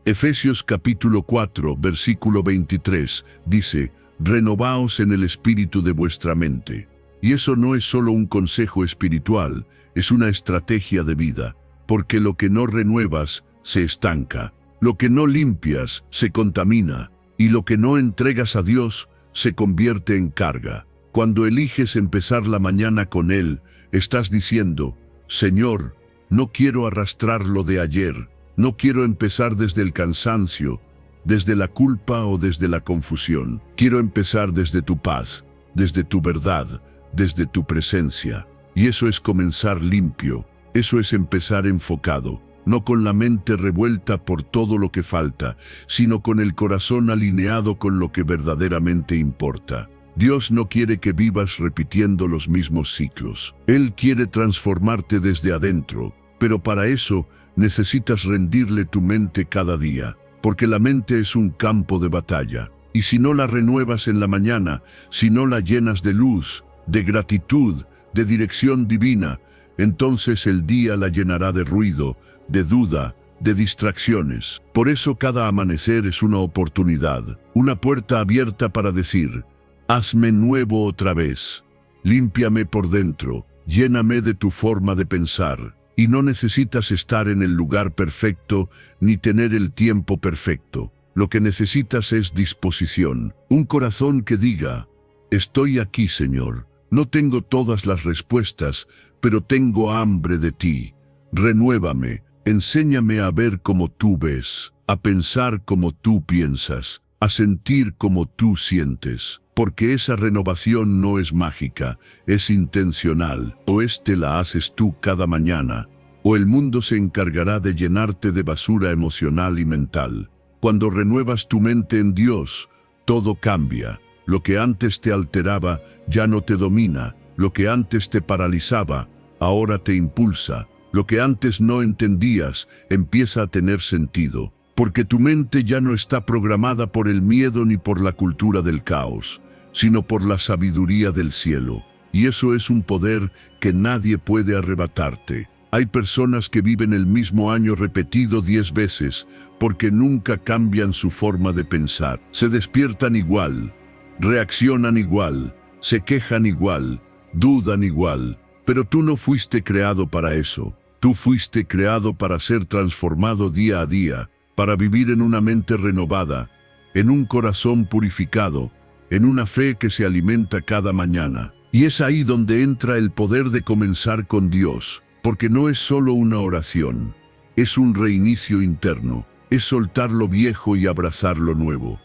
Efesios capítulo 4, versículo 23, dice: renovaos en el espíritu de vuestra mente. Y eso no es solo un consejo espiritual, es una estrategia de vida, porque lo que no renuevas se estanca, lo que no limpias se contamina, y lo que no entregas a Dios se convierte en carga. Cuando eliges empezar la mañana con Él, estás diciendo: Señor, no quiero arrastrar lo de ayer, no quiero empezar desde el cansancio, desde la culpa o desde la confusión. Quiero empezar desde tu paz, desde tu verdad, desde tu presencia. Y eso es comenzar limpio, eso es empezar enfocado, no con la mente revuelta por todo lo que falta, sino con el corazón alineado con lo que verdaderamente importa. Dios no quiere que vivas repitiendo los mismos ciclos. Él quiere transformarte desde adentro, pero para eso necesitas rendirle tu mente cada día, porque la mente es un campo de batalla. Y si no la renuevas en la mañana, si no la llenas de luz, de gratitud, de dirección divina, entonces el día la llenará de ruido, de duda, de distracciones. Por eso cada amanecer es una oportunidad, una puerta abierta para decir: hazme nuevo otra vez, límpiame por dentro, lléname de tu forma de pensar. Y no necesitas estar en el lugar perfecto ni tener el tiempo perfecto. Lo que necesitas es disposición, un corazón que diga: estoy aquí, Señor. No tengo todas las respuestas, pero tengo hambre de ti. Renuévame, enséñame a ver como tú ves, a pensar como tú piensas, a sentir como tú sientes. Porque esa renovación no es mágica, es intencional. O la haces tú cada mañana, o el mundo se encargará de llenarte de basura emocional y mental. Cuando renuevas tu mente en Dios, todo cambia. Lo que antes te alteraba ya no te domina. Lo que antes te paralizaba, ahora te impulsa. Lo que antes no entendías, empieza a tener sentido. Porque tu mente ya no está programada por el miedo ni por la cultura del caos, sino por la sabiduría del cielo. Y eso es un poder que nadie puede arrebatarte. Hay personas que viven el mismo año repetido 10 veces porque nunca cambian su forma de pensar. Se despiertan igual, reaccionan igual, se quejan igual, dudan igual. Pero tú no fuiste creado para eso. Tú fuiste creado para ser transformado día a día, para vivir en una mente renovada, en un corazón purificado, en una fe que se alimenta cada mañana. Y es ahí donde entra el poder de comenzar con Dios. Porque no es solo una oración, es un reinicio interno, es soltar lo viejo y abrazar lo nuevo.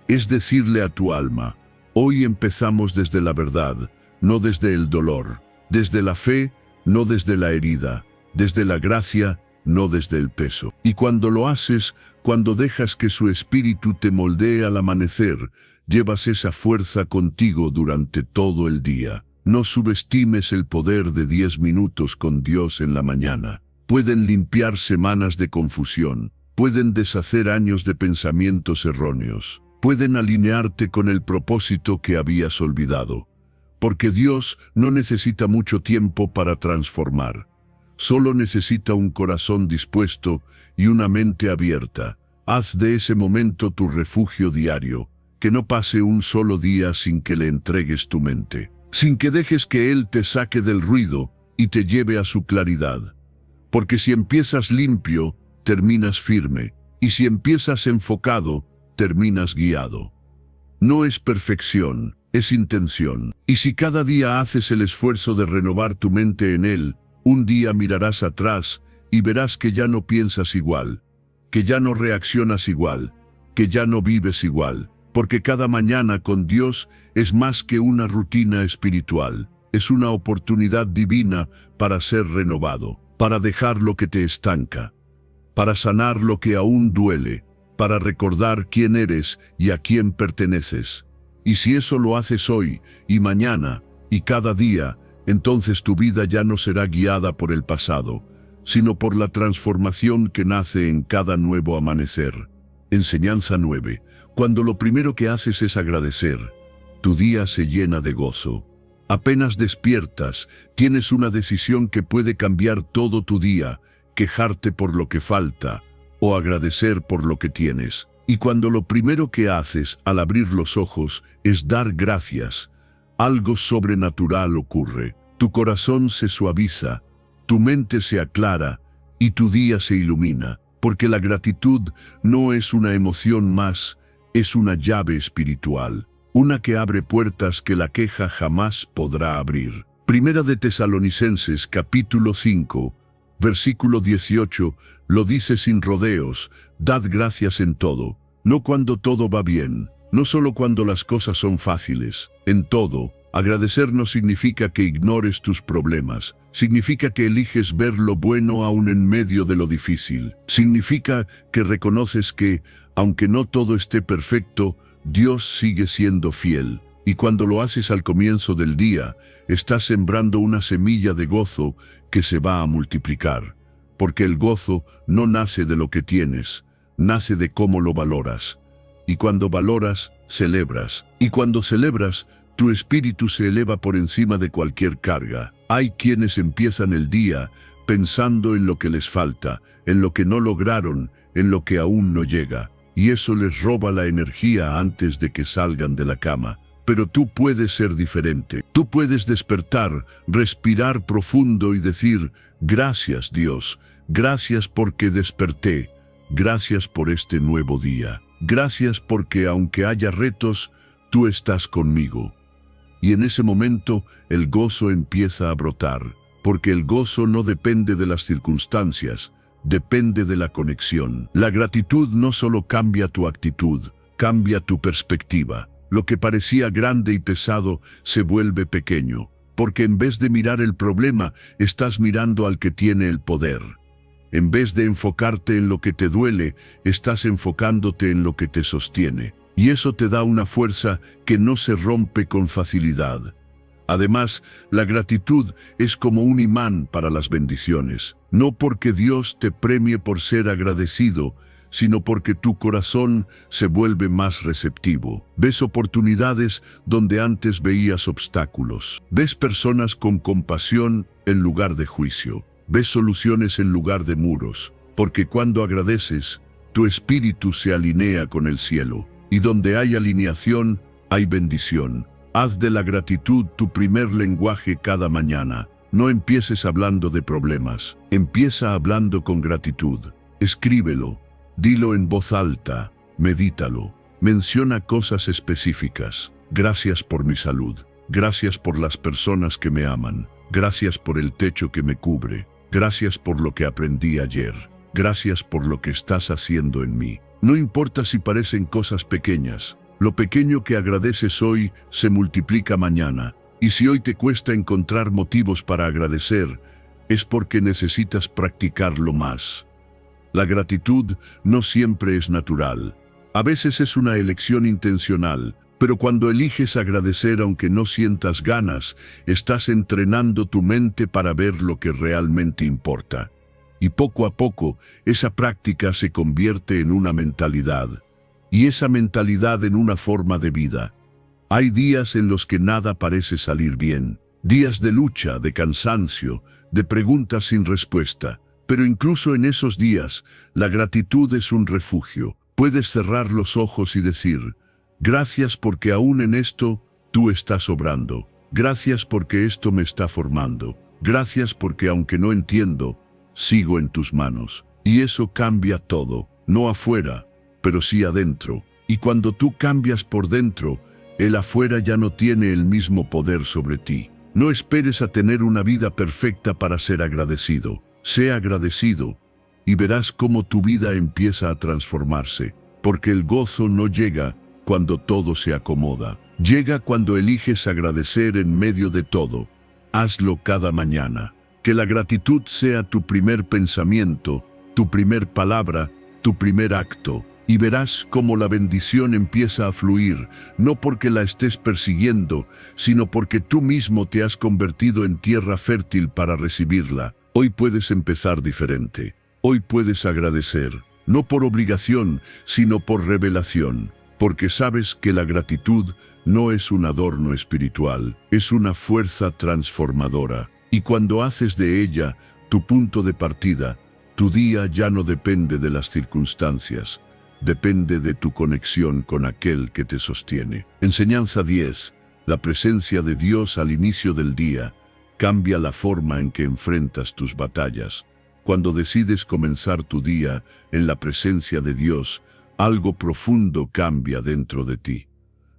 Es decirle a tu alma: hoy empezamos desde la verdad, no desde el dolor, desde la fe, no desde la herida, desde la gracia, no desde el peso. Y cuando lo haces, cuando dejas que su espíritu te moldee al amanecer, llevas esa fuerza contigo durante todo el día. No subestimes el poder de 10 minutos con Dios en la mañana. Pueden limpiar semanas de confusión, pueden deshacer años de pensamientos erróneos, pueden alinearte con el propósito que habías olvidado. Porque Dios no necesita mucho tiempo para transformar. Solo necesita un corazón dispuesto y una mente abierta. Haz de ese momento tu refugio diario, que no pase un solo día sin que le entregues tu mente. Sin que dejes que Él te saque del ruido y te lleve a su claridad. Porque si empiezas limpio, terminas firme, y si empiezas enfocado, terminas guiado. No es perfección, es intención. Y si cada día haces el esfuerzo de renovar tu mente en Él, un día mirarás atrás y verás que ya no piensas igual, que ya no reaccionas igual, que ya no vives igual. Porque cada mañana con Dios es más que una rutina espiritual, es una oportunidad divina para ser renovado, para dejar lo que te estanca, para sanar lo que aún duele, para recordar quién eres y a quién perteneces. Y si eso lo haces hoy y mañana y cada día, entonces tu vida ya no será guiada por el pasado, sino por la transformación que nace en cada nuevo amanecer. Enseñanza 9. Cuando lo primero que haces es agradecer, tu día se llena de gozo. Apenas despiertas, tienes una decisión que puede cambiar todo tu día: quejarte por lo que falta o agradecer por lo que tienes. Y cuando lo primero que haces al abrir los ojos es dar gracias, algo sobrenatural ocurre. Tu corazón se suaviza, tu mente se aclara y tu día se ilumina. Porque la gratitud no es una emoción más, es una llave espiritual, una que abre puertas que la queja jamás podrá abrir. Primera de Tesalonicenses capítulo 5, versículo 18, lo dice sin rodeos: dad gracias en todo, no cuando todo va bien, no solo cuando las cosas son fáciles, en todo. Agradecer no significa que ignores tus problemas, significa que eliges ver lo bueno aún en medio de lo difícil. Significa que reconoces que, aunque no todo esté perfecto, Dios sigue siendo fiel. Y cuando lo haces al comienzo del día, estás sembrando una semilla de gozo que se va a multiplicar. Porque el gozo no nace de lo que tienes, nace de cómo lo valoras. Y cuando valoras, celebras. Y cuando celebras, tu espíritu se eleva por encima de cualquier carga. Hay quienes empiezan el día pensando en lo que les falta, en lo que no lograron, en lo que aún no llega. Y eso les roba la energía antes de que salgan de la cama. Pero tú puedes ser diferente. Tú puedes despertar, respirar profundo y decir, gracias Dios, gracias porque desperté, gracias por este nuevo día. Gracias porque aunque haya retos, tú estás conmigo. Y en ese momento el gozo empieza a brotar, porque el gozo no depende de las circunstancias, depende de la conexión. La gratitud no solo cambia tu actitud, cambia tu perspectiva. Lo que parecía grande y pesado se vuelve pequeño, porque en vez de mirar el problema, estás mirando al que tiene el poder. En vez de enfocarte en lo que te duele, estás enfocándote en lo que te sostiene. Y eso te da una fuerza que no se rompe con facilidad. Además, la gratitud es como un imán para las bendiciones. No porque Dios te premie por ser agradecido, sino porque tu corazón se vuelve más receptivo. Ves oportunidades donde antes veías obstáculos. Ves personas con compasión en lugar de juicio. Ves soluciones en lugar de muros. Porque cuando agradeces, tu espíritu se alinea con el cielo. Y donde hay alineación, hay bendición. Haz de la gratitud tu primer lenguaje cada mañana. No empieces hablando de problemas. Empieza hablando con gratitud. Escríbelo. Dilo en voz alta, medítalo, menciona cosas específicas. Gracias por mi salud, gracias por las personas que me aman, gracias por el techo que me cubre, gracias por lo que aprendí ayer, gracias por lo que estás haciendo en mí. No importa si parecen cosas pequeñas, lo pequeño que agradeces hoy se multiplica mañana. Y si hoy te cuesta encontrar motivos para agradecer, es porque necesitas practicarlo más. La gratitud no siempre es natural. A veces es una elección intencional, pero cuando eliges agradecer aunque no sientas ganas, estás entrenando tu mente para ver lo que realmente importa. Y poco a poco, esa práctica se convierte en una mentalidad. Y esa mentalidad en una forma de vida. Hay días en los que nada parece salir bien. Días de lucha, de cansancio, de preguntas sin respuesta. Pero incluso en esos días, la gratitud es un refugio. Puedes cerrar los ojos y decir, gracias porque aún en esto, tú estás obrando. Gracias porque esto me está formando. Gracias porque aunque no entiendo, sigo en tus manos. Y eso cambia todo, no afuera, pero sí adentro. Y cuando tú cambias por dentro, el afuera ya no tiene el mismo poder sobre ti. No esperes a tener una vida perfecta para ser agradecido. Sé agradecido y verás cómo tu vida empieza a transformarse, porque el gozo no llega cuando todo se acomoda. Llega cuando eliges agradecer en medio de todo. Hazlo cada mañana. Que la gratitud sea tu primer pensamiento, tu primer palabra, tu primer acto. Y verás cómo la bendición empieza a fluir, no porque la estés persiguiendo, sino porque tú mismo te has convertido en tierra fértil para recibirla. Hoy puedes empezar diferente. Hoy puedes agradecer, no por obligación, sino por revelación, porque sabes que la gratitud no es un adorno espiritual, es una fuerza transformadora. Y cuando haces de ella tu punto de partida, tu día ya no depende de las circunstancias, depende de tu conexión con aquel que te sostiene. Enseñanza 10. La presencia de Dios al inicio del día cambia la forma en que enfrentas tus batallas. Cuando decides comenzar tu día en la presencia de Dios, algo profundo cambia dentro de ti.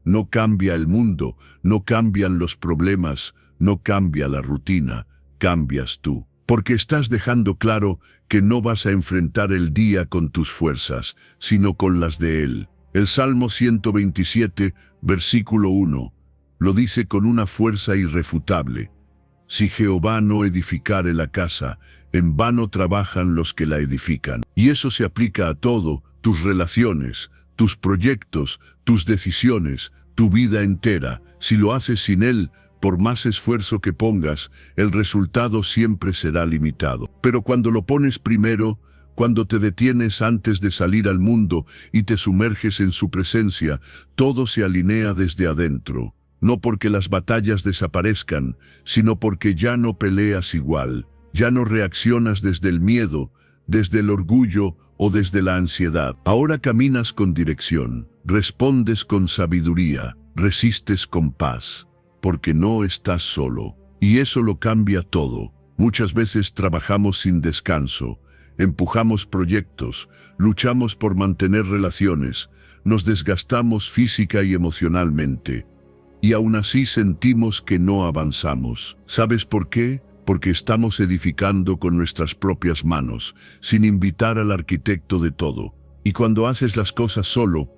No cambia el mundo, no cambian los problemas, no cambia la rutina, cambias tú. Porque estás dejando claro que no vas a enfrentar el día con tus fuerzas, sino con las de Él. El Salmo 127, versículo 1, lo dice con una fuerza irrefutable. Si Jehová no edificare la casa, en vano trabajan los que la edifican. Y eso se aplica a todo, tus relaciones, tus proyectos, tus decisiones, tu vida entera. Si lo haces sin Él, por más esfuerzo que pongas, el resultado siempre será limitado. Pero cuando lo pones primero, cuando te detienes antes de salir al mundo y te sumerges en su presencia, todo se alinea desde adentro. No porque las batallas desaparezcan, sino porque ya no peleas igual, ya no reaccionas desde el miedo, desde el orgullo o desde la ansiedad. Ahora caminas con dirección, respondes con sabiduría, resistes con paz, porque no estás solo. Y eso lo cambia todo. Muchas veces trabajamos sin descanso, empujamos proyectos, luchamos por mantener relaciones, nos desgastamos física y emocionalmente. Y aún así sentimos que no avanzamos. ¿Sabes por qué? Porque estamos edificando con nuestras propias manos, sin invitar al arquitecto de todo. Y cuando haces las cosas solo,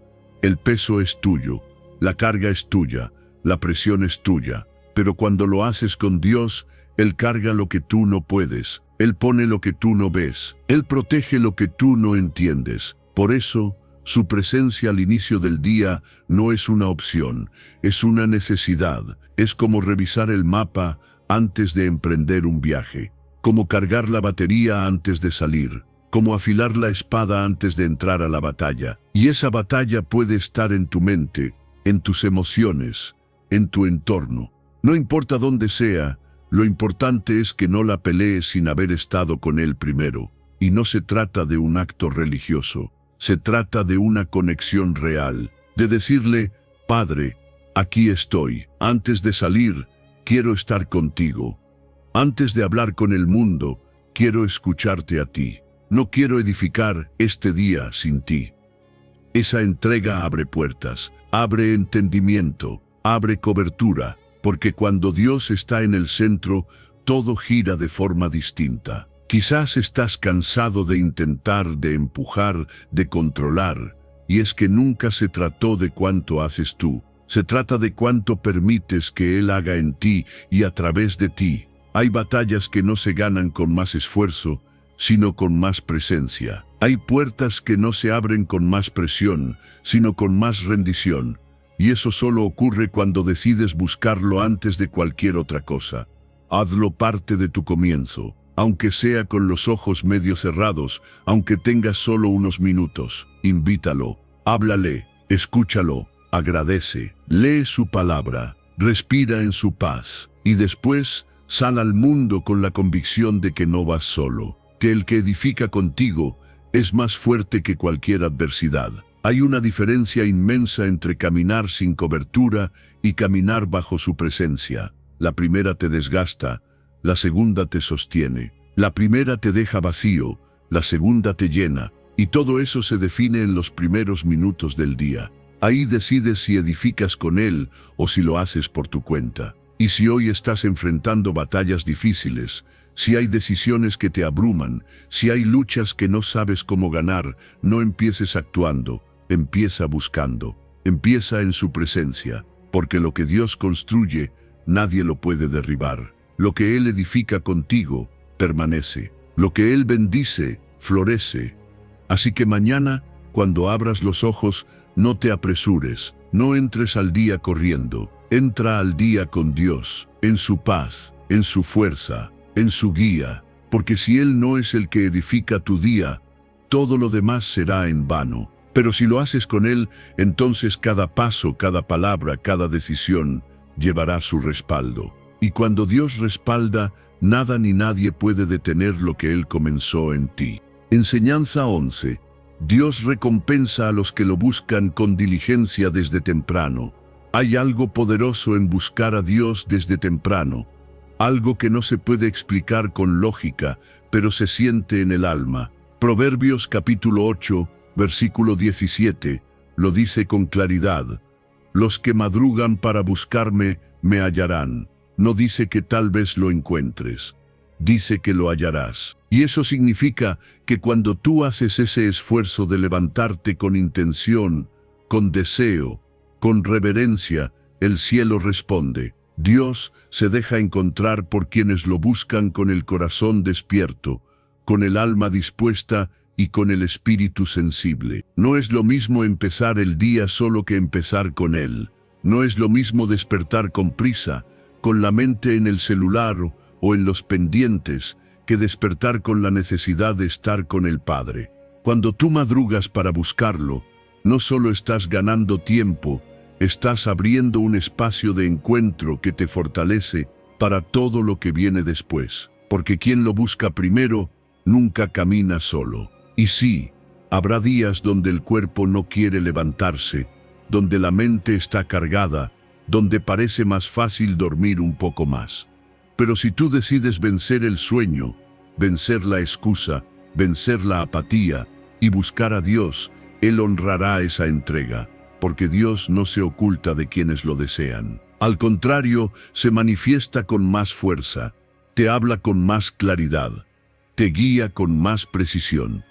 el peso es tuyo, la carga es tuya, la presión es tuya. Pero cuando lo haces con Dios, Él carga lo que tú no puedes, Él pone lo que tú no ves, Él protege lo que tú no entiendes. Por eso, su presencia al inicio del día no es una opción, es una necesidad. Es como revisar el mapa antes de emprender un viaje, como cargar la batería antes de salir, como afilar la espada antes de entrar a la batalla. Y esa batalla puede estar en tu mente, en tus emociones, en tu entorno. No importa dónde sea, lo importante es que no la pelees sin haber estado con Él primero. Y no se trata de un acto religioso. Se trata de una conexión real, de decirle, Padre, aquí estoy. Antes de salir, quiero estar contigo. Antes de hablar con el mundo, quiero escucharte a ti. No quiero edificar este día sin ti. Esa entrega abre puertas, abre entendimiento, abre cobertura, porque cuando Dios está en el centro, todo gira de forma distinta. Quizás estás cansado de intentar, de empujar, de controlar, y es que nunca se trató de cuánto haces tú, se trata de cuánto permites que Él haga en ti y a través de ti. Hay batallas que no se ganan con más esfuerzo, sino con más presencia. Hay puertas que no se abren con más presión, sino con más rendición, y eso solo ocurre cuando decides buscarlo antes de cualquier otra cosa. Hazlo parte de tu comienzo. Aunque sea con los ojos medio cerrados, aunque tengas solo unos minutos, invítalo, háblale, escúchalo, agradece, lee su palabra, respira en su paz, y después sal al mundo con la convicción de que no vas solo, que el que edifica contigo es más fuerte que cualquier adversidad. Hay una diferencia inmensa entre caminar sin cobertura y caminar bajo su presencia. La primera te desgasta, la segunda te sostiene. La primera te deja vacío, la segunda te llena, y todo eso se define en los primeros minutos del día. Ahí decides si edificas con Él o si lo haces por tu cuenta. Y si hoy estás enfrentando batallas difíciles, si hay decisiones que te abruman, si hay luchas que no sabes cómo ganar, no empieces actuando, empieza buscando, empieza en su presencia, porque lo que Dios construye, nadie lo puede derribar. Lo que Él edifica contigo, permanece. Lo que Él bendice, florece. Así que mañana, cuando abras los ojos, no te apresures, no entres al día corriendo. Entra al día con Dios, en su paz, en su fuerza, en su guía. Porque si Él no es el que edifica tu día, todo lo demás será en vano. Pero si lo haces con Él, entonces cada paso, cada palabra, cada decisión llevará su respaldo. Y cuando Dios respalda, nada ni nadie puede detener lo que Él comenzó en ti. Enseñanza 11. Dios recompensa a los que lo buscan con diligencia desde temprano. Hay algo poderoso en buscar a Dios desde temprano, algo que no se puede explicar con lógica, pero se siente en el alma. Proverbios capítulo 8, versículo 17, lo dice con claridad. Los que madrugan para buscarme, me hallarán. No dice que tal vez lo encuentres, dice que lo hallarás. Y eso significa que cuando tú haces ese esfuerzo de levantarte con intención, con deseo, con reverencia, el cielo responde. Dios se deja encontrar por quienes lo buscan con el corazón despierto, con el alma dispuesta y con el espíritu sensible. No es lo mismo empezar el día solo que empezar con Él. No es lo mismo despertar con prisa, con la mente en el celular o en los pendientes, que despertar con la necesidad de estar con el Padre. Cuando tú madrugas para buscarlo, no solo estás ganando tiempo, estás abriendo un espacio de encuentro que te fortalece para todo lo que viene después. Porque quien lo busca primero, nunca camina solo. Y sí, habrá días donde el cuerpo no quiere levantarse, donde la mente está cargada, donde parece más fácil dormir un poco más. Pero si tú decides vencer el sueño, vencer la excusa, vencer la apatía y buscar a Dios, Él honrará esa entrega, porque Dios no se oculta de quienes lo desean. Al contrario, se manifiesta con más fuerza, te habla con más claridad, te guía con más precisión.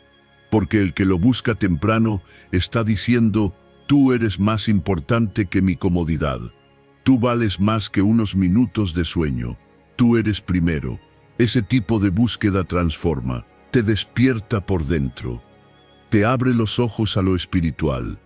Porque el que lo busca temprano está diciendo: tú eres más importante que mi comodidad. Tú vales más que unos minutos de sueño. Tú eres primero. Ese tipo de búsqueda transforma, te despierta por dentro, te abre los ojos a lo espiritual,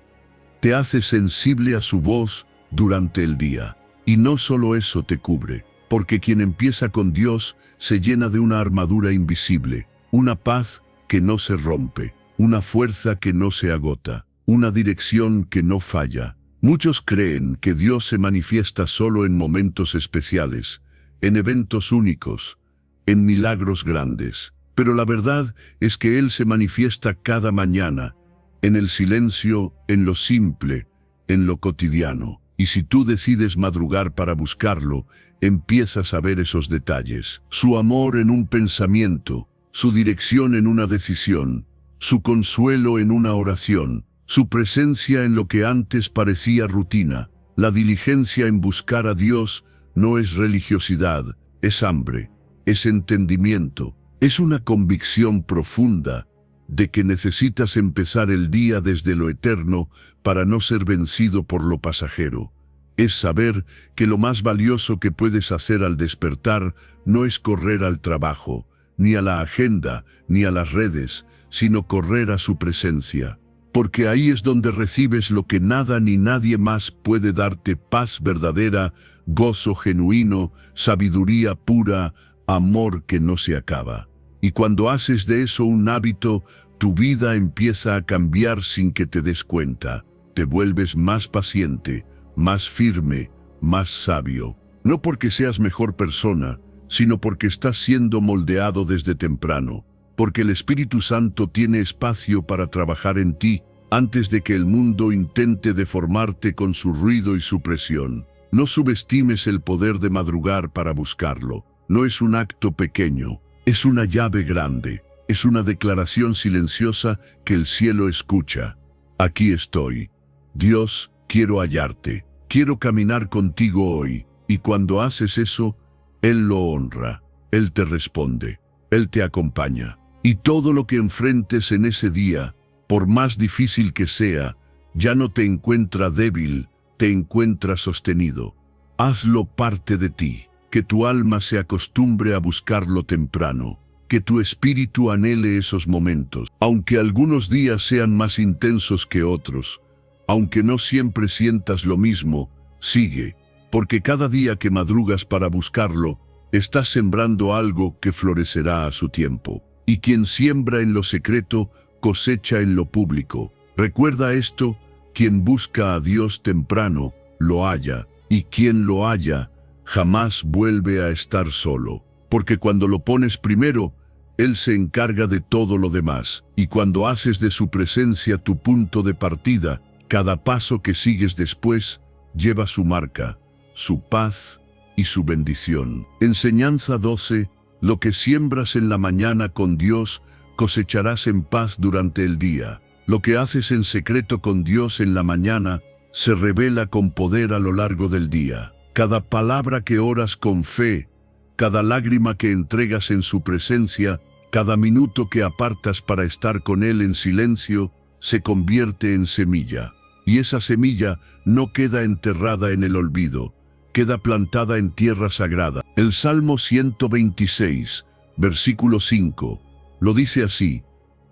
te hace sensible a su voz durante el día. Y no solo eso te cubre, porque quien empieza con Dios se llena de una armadura invisible, una paz que no se rompe, una fuerza que no se agota, una dirección que no falla. Muchos creen que Dios se manifiesta solo en momentos especiales, en eventos únicos, en milagros grandes. Pero la verdad es que Él se manifiesta cada mañana, en el silencio, en lo simple, en lo cotidiano. Y si tú decides madrugar para buscarlo, empiezas a ver esos detalles. Su amor en un pensamiento, su dirección en una decisión, su consuelo en una oración, su presencia en lo que antes parecía rutina. La diligencia en buscar a Dios no es religiosidad, es hambre, es entendimiento, es una convicción profunda de que necesitas empezar el día desde lo eterno para no ser vencido por lo pasajero. Es saber que lo más valioso que puedes hacer al despertar no es correr al trabajo, ni a la agenda, ni a las redes, sino correr a su presencia. Porque ahí es donde recibes lo que nada ni nadie más puede darte: paz verdadera, gozo genuino, sabiduría pura, amor que no se acaba. Y cuando haces de eso un hábito, tu vida empieza a cambiar sin que te des cuenta. Te vuelves más paciente, más firme, más sabio. No porque seas mejor persona, sino porque estás siendo moldeado desde temprano. Porque el Espíritu Santo tiene espacio para trabajar en ti antes de que el mundo intente deformarte con su ruido y su presión. No subestimes el poder de madrugar para buscarlo. No es un acto pequeño, es una llave grande. Es una declaración silenciosa que el cielo escucha. Aquí estoy. Dios, quiero hallarte. Quiero caminar contigo hoy. Y cuando haces eso, Él lo honra. Él te responde. Él te acompaña. Y todo lo que enfrentes en ese día, por más difícil que sea, ya no te encuentra débil, te encuentra sostenido. Hazlo parte de ti. Que tu alma se acostumbre a buscarlo temprano. Que tu espíritu anhele esos momentos, aunque algunos días sean más intensos que otros, aunque no siempre sientas lo mismo, sigue, porque cada día que madrugas para buscarlo, estás sembrando algo que florecerá a su tiempo. Y quien siembra en lo secreto, cosecha en lo público. Recuerda esto: quien busca a Dios temprano, lo halla, y quien lo halla, jamás vuelve a estar solo. Porque cuando lo pones primero, Él se encarga de todo lo demás. Y cuando haces de su presencia tu punto de partida, cada paso que sigues después lleva su marca, su paz y su bendición. Enseñanza 12. Lo que siembras en la mañana con Dios, cosecharás en paz durante el día. Lo que haces en secreto con Dios en la mañana, se revela con poder a lo largo del día. Cada palabra que oras con fe, cada lágrima que entregas en su presencia, cada minuto que apartas para estar con Él en silencio, se convierte en semilla. Y esa semilla no queda enterrada en el olvido, queda plantada en tierra sagrada. El Salmo 126, versículo 5, lo dice así: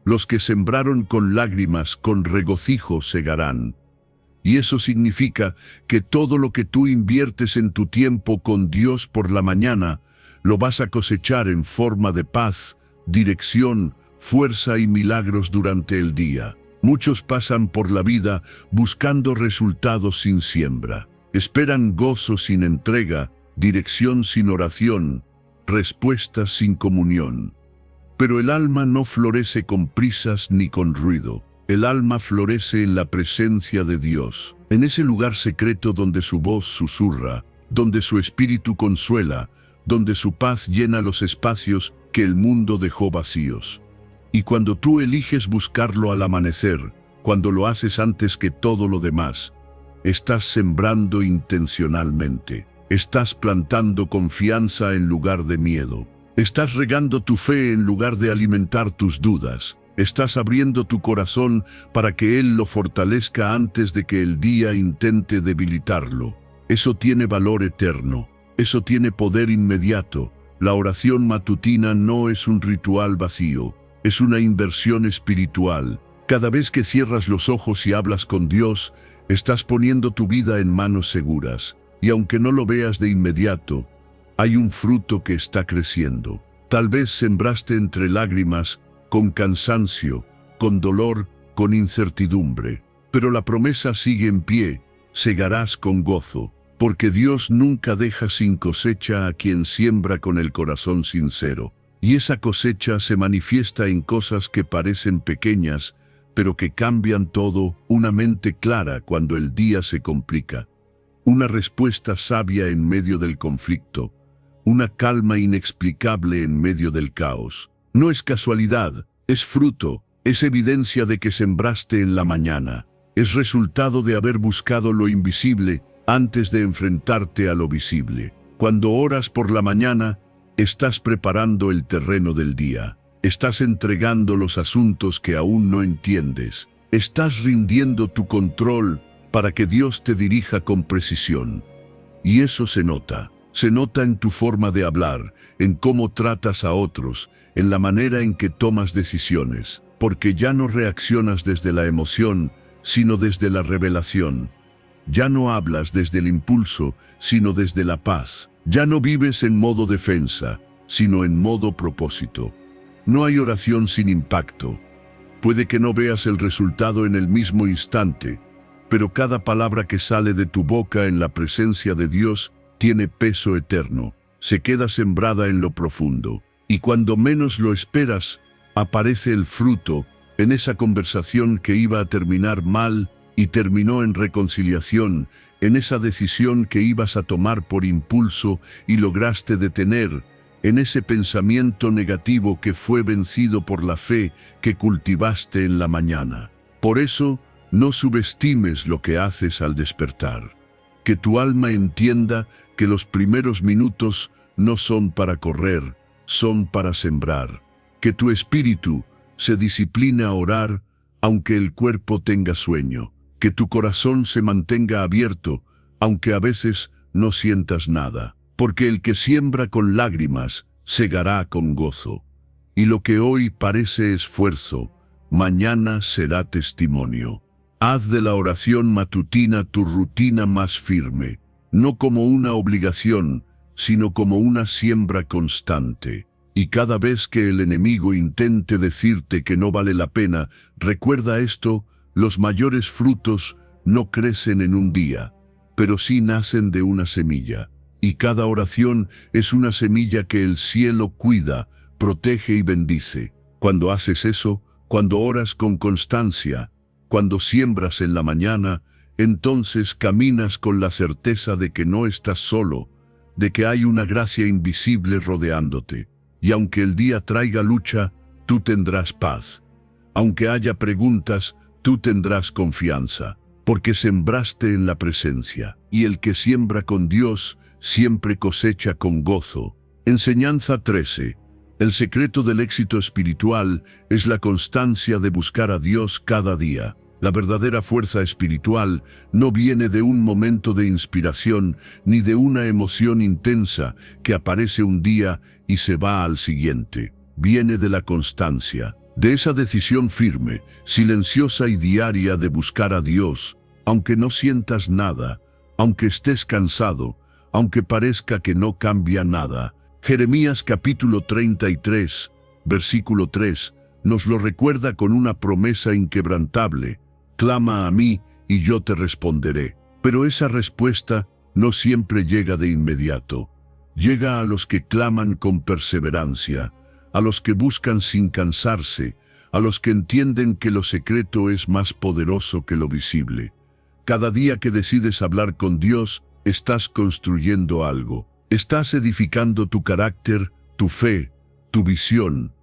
los que sembraron con lágrimas, con regocijo segarán. Y eso significa que todo lo que tú inviertes en tu tiempo con Dios por la mañana, lo vas a cosechar en forma de paz, dirección, fuerza y milagros durante el día. Muchos pasan por la vida buscando resultados sin siembra. Esperan gozo sin entrega, dirección sin oración, respuestas sin comunión. Pero el alma no florece con prisas ni con ruido. El alma florece en la presencia de Dios, en ese lugar secreto donde su voz susurra, donde su espíritu consuela, donde su paz llena los espacios que el mundo dejó vacíos. Y cuando tú eliges buscarlo al amanecer, cuando lo haces antes que todo lo demás, estás sembrando intencionalmente. Estás plantando confianza en lugar de miedo. Estás regando tu fe en lugar de alimentar tus dudas. Estás abriendo tu corazón para que Él lo fortalezca antes de que el día intente debilitarlo. Eso tiene valor eterno. Eso tiene poder inmediato. La oración matutina no es un ritual vacío. Es una inversión espiritual. Cada vez que cierras los ojos y hablas con Dios, estás poniendo tu vida en manos seguras. Y aunque no lo veas de inmediato, hay un fruto que está creciendo. Tal vez sembraste entre lágrimas, con cansancio, con dolor, con incertidumbre. Pero la promesa sigue en pie, segarás con gozo, porque Dios nunca deja sin cosecha a quien siembra con el corazón sincero. Y esa cosecha se manifiesta en cosas que parecen pequeñas, pero que cambian todo, una mente clara cuando el día se complica, una respuesta sabia en medio del conflicto, una calma inexplicable en medio del caos. No es casualidad, es fruto, es evidencia de que sembraste en la mañana. Es resultado de haber buscado lo invisible antes de enfrentarte a lo visible. Cuando oras por la mañana, estás preparando el terreno del día. Estás entregando los asuntos que aún no entiendes. Estás rindiendo tu control para que Dios te dirija con precisión. Y eso se nota. Se nota en tu forma de hablar, en cómo tratas a otros, en la manera en que tomas decisiones, porque ya no reaccionas desde la emoción, sino desde la revelación. Ya no hablas desde el impulso, sino desde la paz. Ya no vives en modo defensa, sino en modo propósito. No hay oración sin impacto. Puede que no veas el resultado en el mismo instante, pero cada palabra que sale de tu boca en la presencia de Dios tiene peso eterno, se queda sembrada en lo profundo, y cuando menos lo esperas, aparece el fruto en esa conversación que iba a terminar mal y terminó en reconciliación, en esa decisión que ibas a tomar por impulso y lograste detener, en ese pensamiento negativo que fue vencido por la fe que cultivaste en la mañana. Por eso, no subestimes lo que haces al despertar. Que tu alma entienda que los primeros minutos no son para correr, son para sembrar. Que tu espíritu se discipline a orar, aunque el cuerpo tenga sueño. Que tu corazón se mantenga abierto, aunque a veces no sientas nada. Porque el que siembra con lágrimas, segará con gozo. Y lo que hoy parece esfuerzo, mañana será testimonio. Haz de la oración matutina tu rutina más firme, no como una obligación, sino como una siembra constante. Y cada vez que el enemigo intente decirte que no vale la pena, recuerda esto: los mayores frutos no crecen en un día, pero sí nacen de una semilla. Y cada oración es una semilla que el cielo cuida, protege y bendice. Cuando haces eso, cuando oras con constancia, cuando siembras en la mañana, entonces caminas con la certeza de que no estás solo, de que hay una gracia invisible rodeándote. Y aunque el día traiga lucha, tú tendrás paz. Aunque haya preguntas, tú tendrás confianza, porque sembraste en la presencia. Y el que siembra con Dios, siempre cosecha con gozo. Enseñanza 13. El secreto del éxito espiritual es la constancia de buscar a Dios cada día. La verdadera fuerza espiritual no viene de un momento de inspiración ni de una emoción intensa que aparece un día y se va al siguiente. Viene de la constancia, de esa decisión firme, silenciosa y diaria de buscar a Dios, aunque no sientas nada, aunque estés cansado, aunque parezca que no cambia nada. Jeremías capítulo 33, versículo 3, nos lo recuerda con una promesa inquebrantable: clama a mí y yo te responderé. Pero esa respuesta no siempre llega de inmediato. Llega a los que claman con perseverancia, a los que buscan sin cansarse, a los que entienden que lo secreto es más poderoso que lo visible. Cada día que decides hablar con Dios, estás construyendo algo. Estás edificando tu carácter, tu fe, tu visión.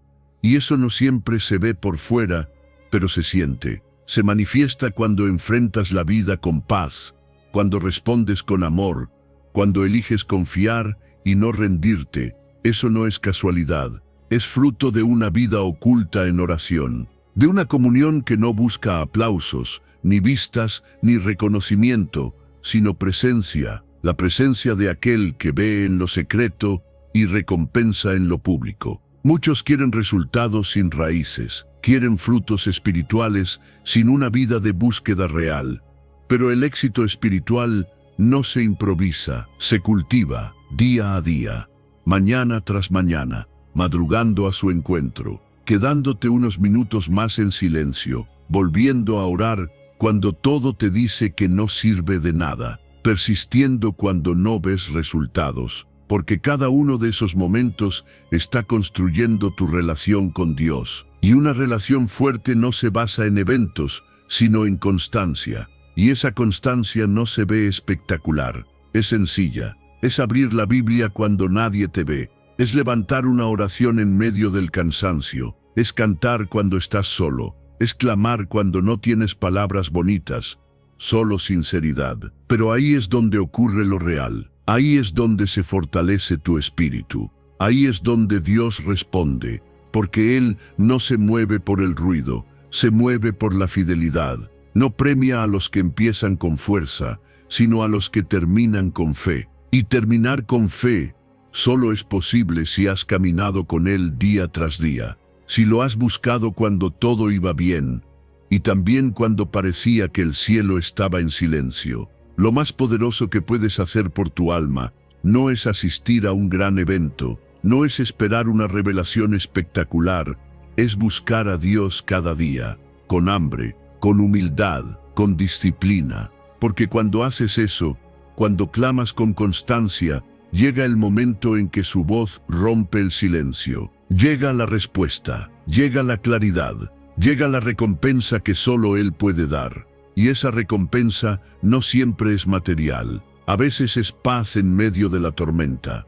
Y eso no siempre se ve por fuera, pero se siente. Se manifiesta cuando enfrentas la vida con paz, cuando respondes con amor, cuando eliges confiar y no rendirte. Eso no es casualidad. Es fruto de una vida oculta en oración, de una comunión que no busca aplausos, ni vistas, ni reconocimiento, sino presencia, la presencia de aquel que ve en lo secreto y recompensa en lo público. Muchos quieren resultados sin raíces, quieren frutos espirituales sin una vida de búsqueda real. Pero el éxito espiritual no se improvisa, se cultiva día a día, mañana tras mañana, madrugando a su encuentro, quedándote unos minutos más en silencio, volviendo a orar cuando todo te dice que no sirve de nada, persistiendo cuando no ves resultados, porque cada uno de esos momentos está construyendo tu relación con Dios. Y una relación fuerte no se basa en eventos, sino en constancia. Y esa constancia no se ve espectacular, es sencilla. Es abrir la Biblia cuando nadie te ve. Es levantar una oración en medio del cansancio. Es cantar cuando estás solo. Es clamar cuando no tienes palabras bonitas. Solo sinceridad. Pero ahí es donde ocurre lo real. Ahí es donde se fortalece tu espíritu. Ahí es donde Dios responde. Porque Él no se mueve por el ruido. Se mueve por la fidelidad. No premia a los que empiezan con fuerza, sino a los que terminan con fe. Y terminar con fe solo es posible si has caminado con Él día tras día, si lo has buscado cuando todo iba bien, y también cuando parecía que el cielo estaba en silencio. Lo más poderoso que puedes hacer por tu alma no es asistir a un gran evento, no es esperar una revelación espectacular, es buscar a Dios cada día, con hambre, con humildad, con disciplina, porque cuando haces eso, cuando clamas con constancia, llega el momento en que su voz rompe el silencio. Llega la respuesta, llega la claridad, llega la recompensa que solo Él puede dar. Y esa recompensa no siempre es material. A veces es paz en medio de la tormenta.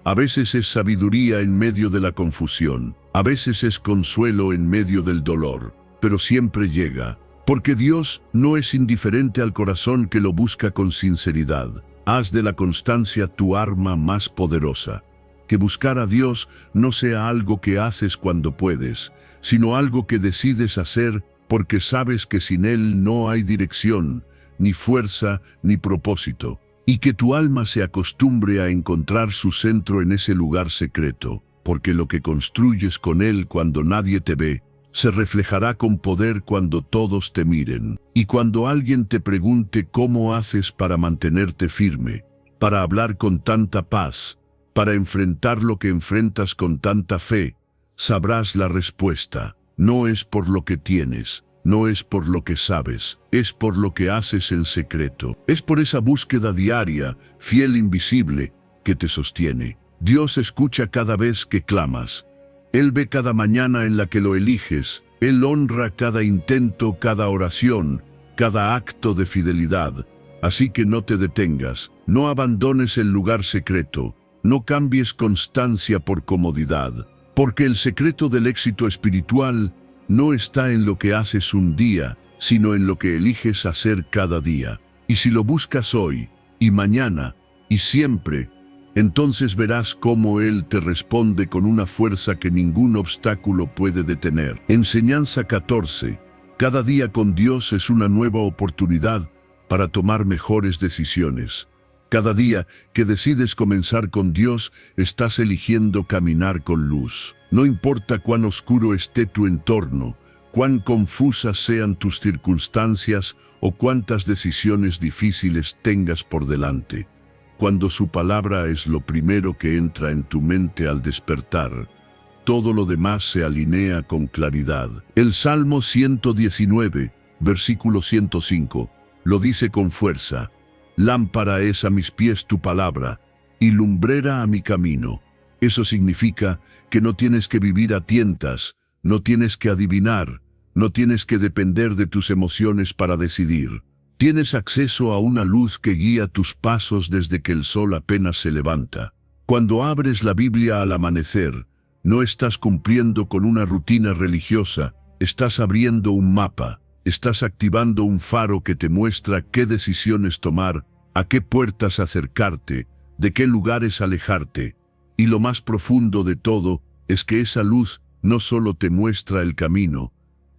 A veces es sabiduría en medio de la confusión. A veces es consuelo en medio del dolor. Pero siempre llega. Porque Dios no es indiferente al corazón que lo busca con sinceridad. Haz de la constancia tu arma más poderosa. Que buscar a Dios no sea algo que haces cuando puedes, sino algo que decides hacer porque sabes que sin Él no hay dirección, ni fuerza, ni propósito. Y que tu alma se acostumbre a encontrar su centro en ese lugar secreto, porque lo que construyes con Él cuando nadie te ve, se reflejará con poder cuando todos te miren. Y cuando alguien te pregunte cómo haces para mantenerte firme, para hablar con tanta paz, para enfrentar lo que enfrentas con tanta fe, sabrás la respuesta. No es por lo que tienes, no es por lo que sabes, es por lo que haces en secreto. Es por esa búsqueda diaria, fiel invisible, que te sostiene. Dios escucha cada vez que clamas. Él ve cada mañana en la que lo eliges. Él honra cada intento, cada oración, cada acto de fidelidad. Así que no te detengas, no abandones el lugar secreto, no cambies constancia por comodidad. Porque el secreto del éxito espiritual no está en lo que haces un día, sino en lo que eliges hacer cada día. Y si lo buscas hoy, y mañana, y siempre, entonces verás cómo Él te responde con una fuerza que ningún obstáculo puede detener. Enseñanza 14. Cada día con Dios es una nueva oportunidad para tomar mejores decisiones. Cada día que decides comenzar con Dios, estás eligiendo caminar con luz. No importa cuán oscuro esté tu entorno, cuán confusas sean tus circunstancias o cuántas decisiones difíciles tengas por delante. Cuando su palabra es lo primero que entra en tu mente al despertar, todo lo demás se alinea con claridad. El Salmo 119, versículo 105, lo dice con fuerza: lámpara es a mis pies tu palabra, y lumbrera a mi camino. Eso significa que no tienes que vivir a tientas, no tienes que adivinar, no tienes que depender de tus emociones para decidir. Tienes acceso a una luz que guía tus pasos desde que el sol apenas se levanta. Cuando abres la Biblia al amanecer, no estás cumpliendo con una rutina religiosa, estás abriendo un mapa, estás activando un faro que te muestra qué decisiones tomar, a qué puertas acercarte, de qué lugares alejarte. Y lo más profundo de todo es que esa luz no solo te muestra el camino,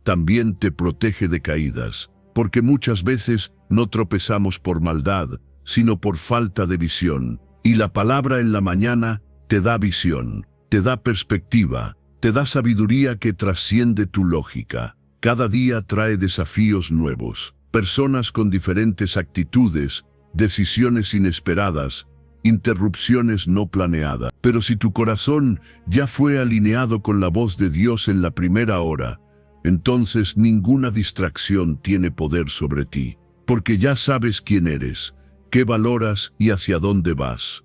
también te protege de caídas, porque muchas veces no tropezamos por maldad, sino por falta de visión. Y la palabra en la mañana te da visión, te da perspectiva, te da sabiduría que trasciende tu lógica. Cada día trae desafíos nuevos, personas con diferentes actitudes, decisiones inesperadas, interrupciones no planeadas. Pero si tu corazón ya fue alineado con la voz de Dios en la primera hora, entonces ninguna distracción tiene poder sobre ti, porque ya sabes quién eres, qué valoras y hacia dónde vas.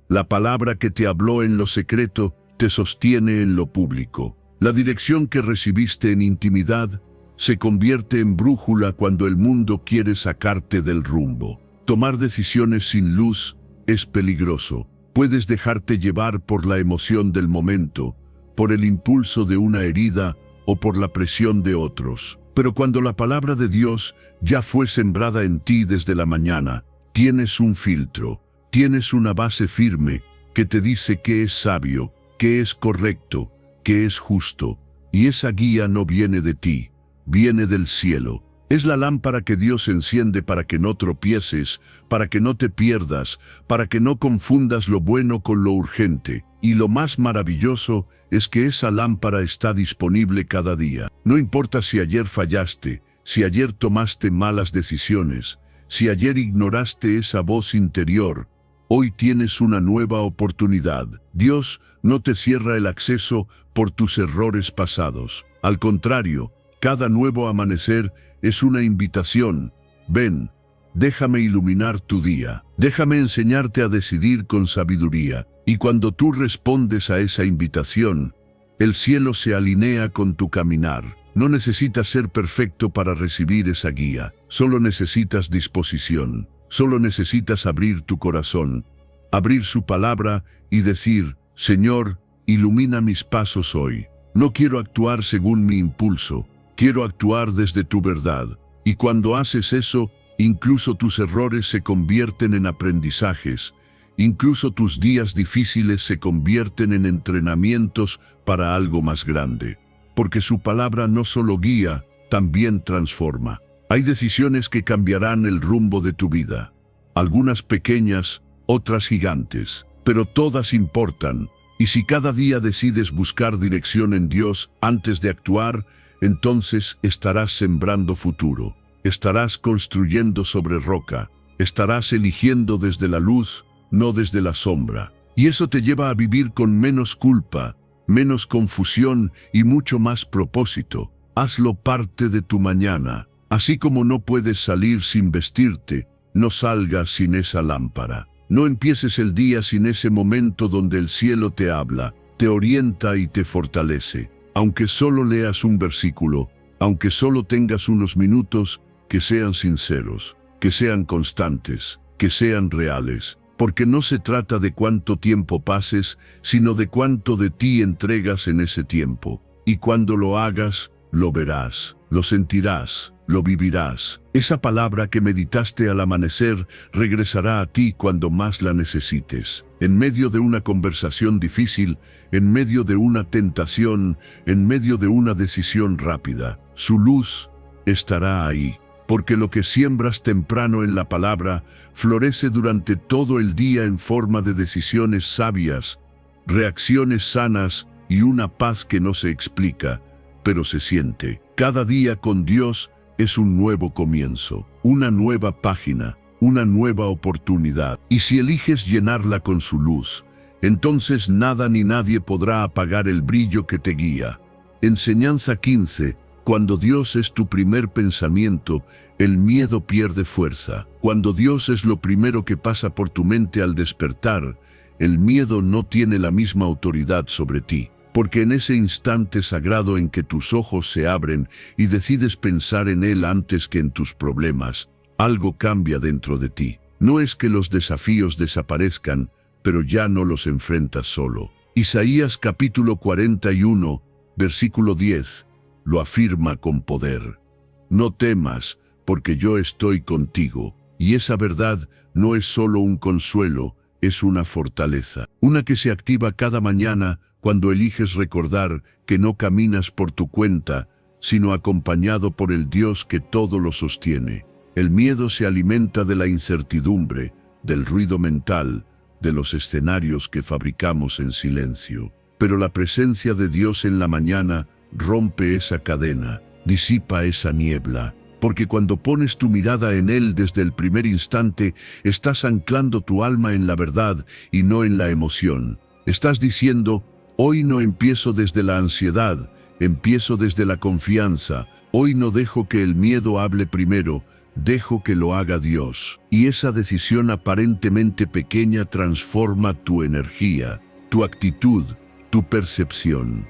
La palabra que te habló en lo secreto te sostiene en lo público. La dirección que recibiste en intimidad se convierte en brújula cuando el mundo quiere sacarte del rumbo. Tomar decisiones sin luz es peligroso. Puedes dejarte llevar por la emoción del momento, por el impulso de una herida o por la presión de otros. Pero cuando la palabra de Dios ya fue sembrada en ti desde la mañana, tienes un filtro, tienes una base firme que te dice qué es sabio, qué es correcto, qué es justo. Y esa guía no viene de ti, viene del cielo. Es la lámpara que Dios enciende para que no tropieces, para que no te pierdas, para que no confundas lo bueno con lo urgente. Y lo más maravilloso es que esa lámpara está disponible cada día. No importa si ayer fallaste, si ayer tomaste malas decisiones, si ayer ignoraste esa voz interior, hoy tienes una nueva oportunidad. Dios no te cierra el acceso por tus errores pasados. Al contrario, cada nuevo amanecer es una invitación. Ven, déjame iluminar tu día. Déjame enseñarte a decidir con sabiduría. Y cuando tú respondes a esa invitación, el cielo se alinea con tu caminar. No necesitas ser perfecto para recibir esa guía. Solo necesitas disposición. Solo necesitas abrir tu corazón, abrir su palabra y decir: Señor, ilumina mis pasos hoy. No quiero actuar según mi impulso. Quiero actuar desde tu verdad. Y cuando haces eso, incluso tus errores se convierten en aprendizajes. Incluso tus días difíciles se convierten en entrenamientos para algo más grande. Porque su palabra no solo guía, también transforma. Hay decisiones que cambiarán el rumbo de tu vida. Algunas pequeñas, otras gigantes. Pero todas importan. Y si cada día decides buscar dirección en Dios antes de actuar, entonces estarás sembrando futuro. Estarás construyendo sobre roca. Estarás eligiendo desde la luz, no desde la sombra. Y eso te lleva a vivir con menos culpa, menos confusión y mucho más propósito. Hazlo parte de tu mañana. Así como no puedes salir sin vestirte, no salgas sin esa lámpara. No empieces el día sin ese momento donde el cielo te habla, te orienta y te fortalece. Aunque solo leas un versículo, aunque solo tengas unos minutos, que sean sinceros, que sean constantes, que sean reales. Porque no se trata de cuánto tiempo pases, sino de cuánto de ti entregas en ese tiempo. Y cuando lo hagas, lo verás, lo sentirás, lo vivirás. Esa palabra que meditaste al amanecer regresará a ti cuando más la necesites. En medio de una conversación difícil, en medio de una tentación, en medio de una decisión rápida, su luz estará ahí. Porque lo que siembras temprano en la palabra florece durante todo el día en forma de decisiones sabias, reacciones sanas y una paz que no se explica, pero se siente. Cada día con Dios es un nuevo comienzo, una nueva página, una nueva oportunidad. Y si eliges llenarla con su luz, entonces nada ni nadie podrá apagar el brillo que te guía. Enseñanza 15. Cuando Dios es tu primer pensamiento, el miedo pierde fuerza. Cuando Dios es lo primero que pasa por tu mente al despertar, el miedo no tiene la misma autoridad sobre ti. Porque en ese instante sagrado en que tus ojos se abren y decides pensar en Él antes que en tus problemas, algo cambia dentro de ti. No es que los desafíos desaparezcan, pero ya no los enfrentas solo. Isaías capítulo 41, versículo 10, lo afirma con poder. No temas, porque yo estoy contigo. Y esa verdad no es solo un consuelo, es una fortaleza. Una que se activa cada mañana cuando eliges recordar que no caminas por tu cuenta, sino acompañado por el Dios que todo lo sostiene. El miedo se alimenta de la incertidumbre, del ruido mental, de los escenarios que fabricamos en silencio. Pero la presencia de Dios en la mañana rompe esa cadena, disipa esa niebla, porque cuando pones tu mirada en Él desde el primer instante, estás anclando tu alma en la verdad y no en la emoción. Estás diciendo: hoy no empiezo desde la ansiedad, empiezo desde la confianza. Hoy no dejo que el miedo hable primero, dejo que lo haga Dios. Y esa decisión aparentemente pequeña transforma tu energía, tu actitud, tu percepción.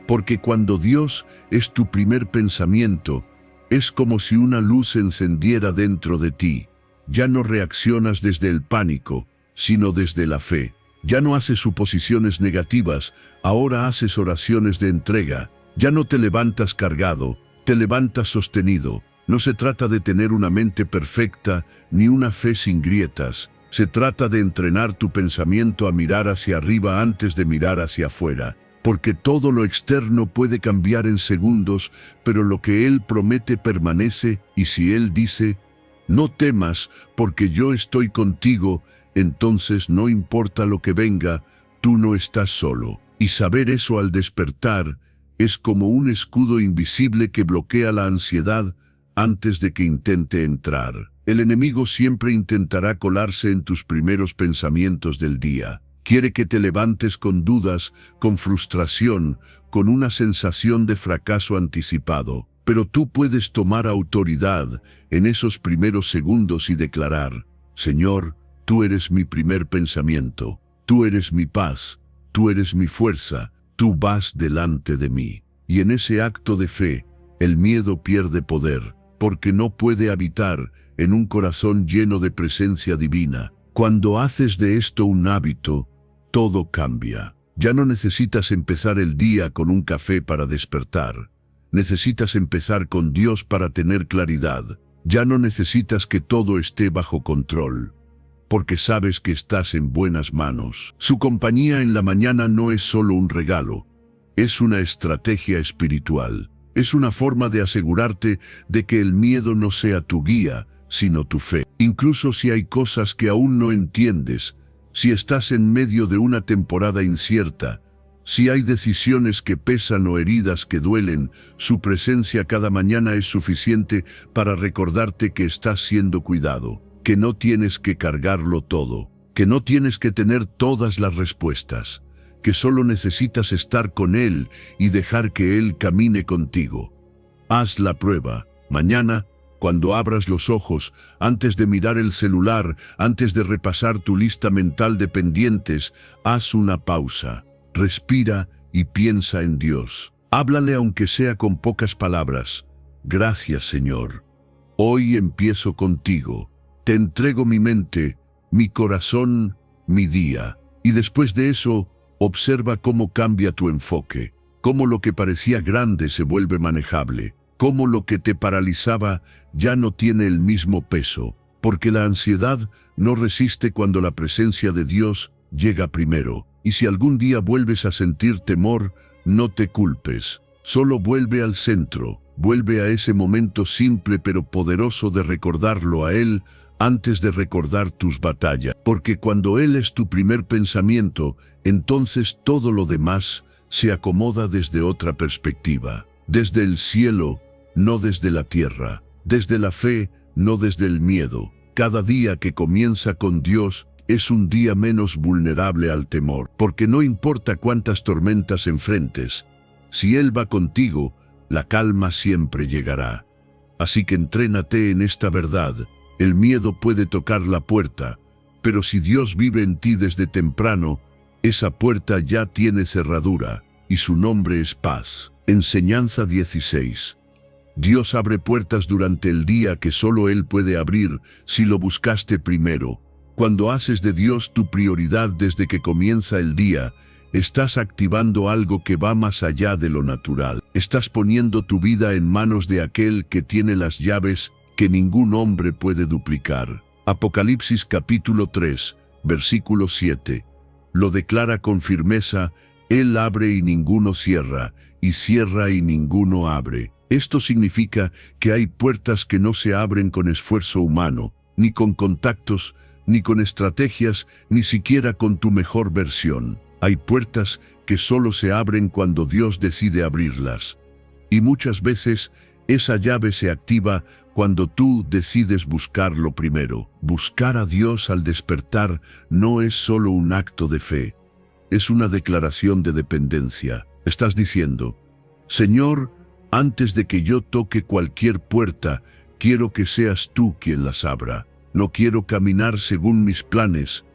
Porque cuando Dios es tu primer pensamiento, es como si una luz se encendiera dentro de ti. Ya no reaccionas desde el pánico, sino desde la fe. Ya no haces suposiciones negativas, ahora haces oraciones de entrega. Ya no te levantas cargado, te levantas sostenido. No se trata de tener una mente perfecta, ni una fe sin grietas. Se trata de entrenar tu pensamiento a mirar hacia arriba antes de mirar hacia afuera. Porque todo lo externo puede cambiar en segundos, pero lo que Él promete permanece, y si Él dice: no temas, porque yo estoy contigo, entonces no importa lo que venga, tú no estás solo. Y saber eso al despertar es como un escudo invisible que bloquea la ansiedad antes de que intente entrar. El enemigo siempre intentará colarse en tus primeros pensamientos del día. Quiere que te levantes con dudas, con frustración, con una sensación de fracaso anticipado. Pero tú puedes tomar autoridad en esos primeros segundos y declarar: Señor, tú eres mi primer pensamiento, tú eres mi paz, tú eres mi fuerza, tú vas delante de mí. Y en ese acto de fe, el miedo pierde poder, porque no puede habitar en un corazón lleno de presencia divina. Cuando haces de esto un hábito, todo cambia. Ya no necesitas empezar el día con un café para despertar. Necesitas empezar con Dios para tener claridad. Ya no necesitas que todo esté bajo control, porque sabes que estás en buenas manos. Su compañía en la mañana no es solo un regalo, es una estrategia espiritual. Es una forma de asegurarte de que el miedo no sea tu guía, sino tu fe. Incluso si hay cosas que aún no entiendes, si estás en medio de una temporada incierta, si hay decisiones que pesan o heridas que duelen, su presencia cada mañana es suficiente para recordarte que estás siendo cuidado, que no tienes que cargarlo todo, que no tienes que tener todas las respuestas, que solo necesitas estar con Él y dejar que Él camine contigo. Haz la prueba. Mañana, cuando abras los ojos, antes de mirar el celular, antes de repasar tu lista mental de pendientes, haz una pausa, respira y piensa en Dios. Háblale aunque sea con pocas palabras. Gracias, Señor. Hoy empiezo contigo. Te entrego mi mente, mi corazón, mi día. Y después de eso, observa cómo cambia tu enfoque, cómo lo que parecía grande se vuelve manejable, cómo lo que te paralizaba ya no tiene el mismo peso, porque la ansiedad no resiste cuando la presencia de Dios llega primero. Y si algún día vuelves a sentir temor, no te culpes, solo vuelve al centro, vuelve a ese momento simple pero poderoso de recordarlo a Él antes de recordar tus batallas, porque cuando Él es tu primer pensamiento, entonces todo lo demás se acomoda desde otra perspectiva. desde el cielo, no desde la tierra, desde la fe, no desde el miedo. Cada día que comienza con Dios es un día menos vulnerable al temor, porque no importa cuántas tormentas enfrentes, si Él va contigo, la calma siempre llegará. Así que entrénate en esta verdad. El miedo puede tocar la puerta, pero si Dios vive en ti desde temprano, esa puerta ya tiene cerradura, y su nombre es paz. Enseñanza 16. Dios abre puertas durante el día que solo Él puede abrir si lo buscaste primero. Cuando haces de Dios tu prioridad desde que comienza el día, estás activando algo que va más allá de lo natural. Estás poniendo tu vida en manos de aquel que tiene las llaves que ningún hombre puede duplicar. Apocalipsis capítulo 3, versículo 7. Lo declara con firmeza: Él abre y ninguno cierra, y cierra y ninguno abre. Esto significa que hay puertas que no se abren con esfuerzo humano, ni con contactos, ni con estrategias, ni siquiera con tu mejor versión. Hay puertas que solo se abren cuando Dios decide abrirlas. Y muchas veces esa llave se activa cuando tú decides buscarlo primero. Buscar a Dios al despertar no es solo un acto de fe, es una declaración de dependencia. Estás diciendo: Señor, antes de que yo toque cualquier puerta, quiero que seas tú quien las abra. No quiero caminar según mis planes,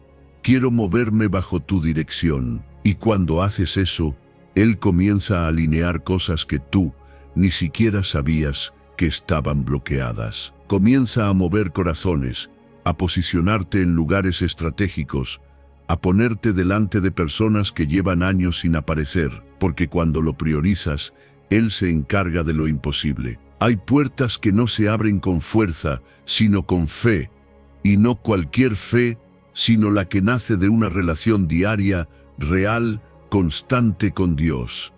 quiero moverme bajo tu dirección. Y cuando haces eso, Él comienza a alinear cosas que tú ni siquiera sabías que estaban bloqueadas. Comienza a mover corazones, a posicionarte en lugares estratégicos, a ponerte delante de personas que llevan años sin aparecer, porque cuando lo priorizas, Él se encarga de lo imposible. Hay puertas que no se abren con fuerza, sino con fe, y no cualquier fe, sino la que nace de una relación diaria, real, constante con Dios.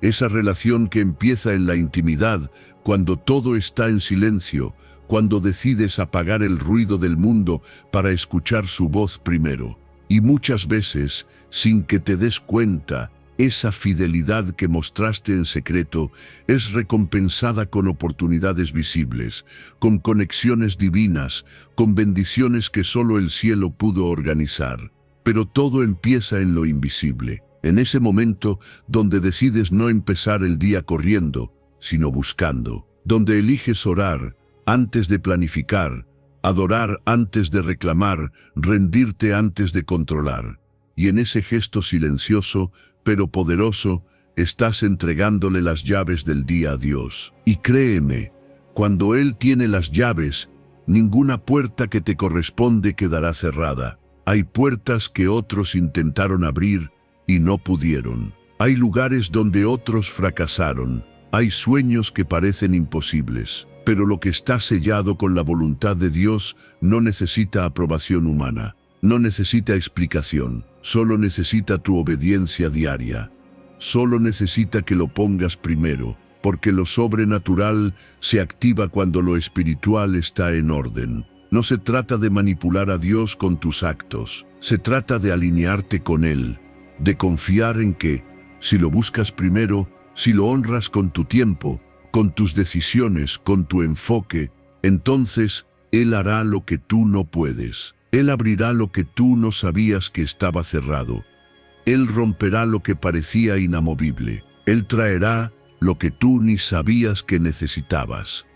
Esa relación que empieza en la intimidad, cuando todo está en silencio, cuando decides apagar el ruido del mundo para escuchar su voz primero. Y muchas veces, sin que te des cuenta, esa fidelidad que mostraste en secreto es recompensada con oportunidades visibles, con conexiones divinas, con bendiciones que solo el cielo pudo organizar. Pero todo empieza en lo invisible, en ese momento donde decides no empezar el día corriendo, sino buscando, donde eliges orar antes de planificar, adorar antes de reclamar, rendirte antes de controlar. Y en ese gesto silencioso, pero poderoso, estás entregándole las llaves del día a Dios. Y créeme, cuando Él tiene las llaves, ninguna puerta que te corresponde quedará cerrada. Hay puertas que otros intentaron abrir y no pudieron. Hay lugares donde otros fracasaron. Hay sueños que parecen imposibles. Pero lo que está sellado con la voluntad de Dios no necesita aprobación humana. No necesita explicación, solo necesita tu obediencia diaria. Solo necesita que lo pongas primero, porque lo sobrenatural se activa cuando lo espiritual está en orden. No se trata de manipular a Dios con tus actos, se trata de alinearte con Él, de confiar en que, si lo buscas primero, si lo honras con tu tiempo, con tus decisiones, con tu enfoque, entonces Él hará lo que tú no puedes. Él abrirá lo que tú no sabías que estaba cerrado. Él romperá lo que parecía inamovible. Él traerá lo que tú ni sabías que necesitabas.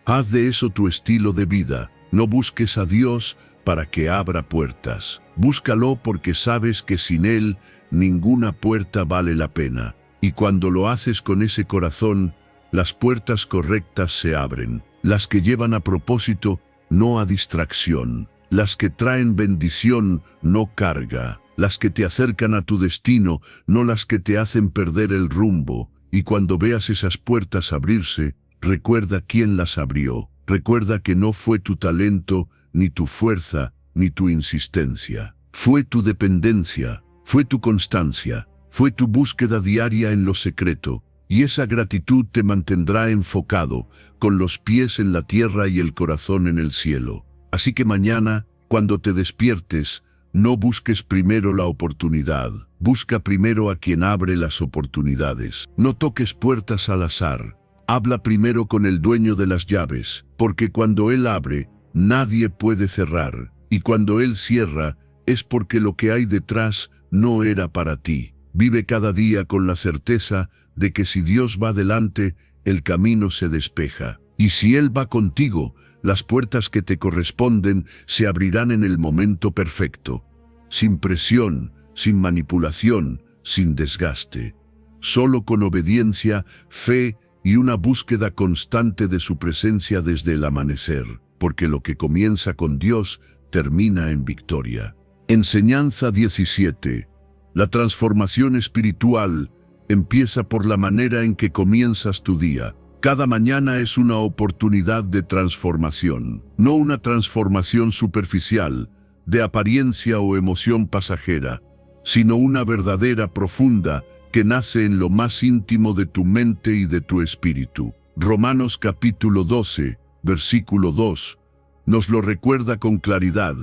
Haz de eso tu estilo de vida. No busques a Dios para que abra puertas. Búscalo porque sabes que sin Él ninguna puerta vale la pena. Y cuando lo haces con ese corazón, las puertas correctas se abren. Las que llevan a propósito, no a distracción. Las que traen bendición, no carga. Las que te acercan a tu destino, no las que te hacen perder el rumbo. Y cuando veas esas puertas abrirse, recuerda quién las abrió. Recuerda que no fue tu talento, ni tu fuerza, ni tu insistencia. Fue tu dependencia, fue tu constancia, fue tu búsqueda diaria en lo secreto. Y esa gratitud te mantendrá enfocado, con los pies en la tierra y el corazón en el cielo. Así que mañana, cuando te despiertes, no busques primero la oportunidad, Busca primero a quien abre las oportunidades. No toques puertas al azar. Habla primero con el dueño de las llaves, porque cuando Él abre, nadie puede cerrar. Y cuando Él cierra, es porque lo que hay detrás no era para ti. Vive cada día con la certeza de que si Dios va delante, el camino se despeja. Y si Él va contigo, las puertas que te corresponden se abrirán en el momento perfecto. Sin presión, sin manipulación, sin desgaste. Solo con obediencia, fe y una búsqueda constante de su presencia desde el amanecer. Porque lo que comienza con Dios, termina en victoria. Enseñanza 17. La transformación espiritual empieza por la manera en que comienzas tu día. Cada mañana es una oportunidad de transformación, no una transformación superficial, de apariencia o emoción pasajera, sino una verdadera profunda que nace en lo más íntimo de tu mente y de tu espíritu. Romanos capítulo 12, versículo 2, nos lo recuerda con claridad.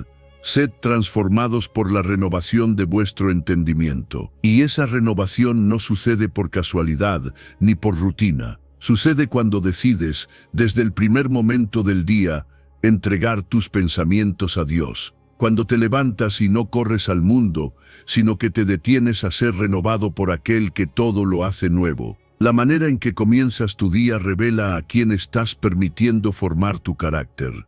Sed transformados por la renovación de vuestro entendimiento. Y esa renovación no sucede por casualidad ni por rutina. Sucede cuando decides, desde el primer momento del día, entregar tus pensamientos a Dios. Cuando te levantas y no corres al mundo, sino que te detienes a ser renovado por aquel que todo lo hace nuevo. La manera en que comienzas tu día revela a quién estás permitiendo formar tu carácter.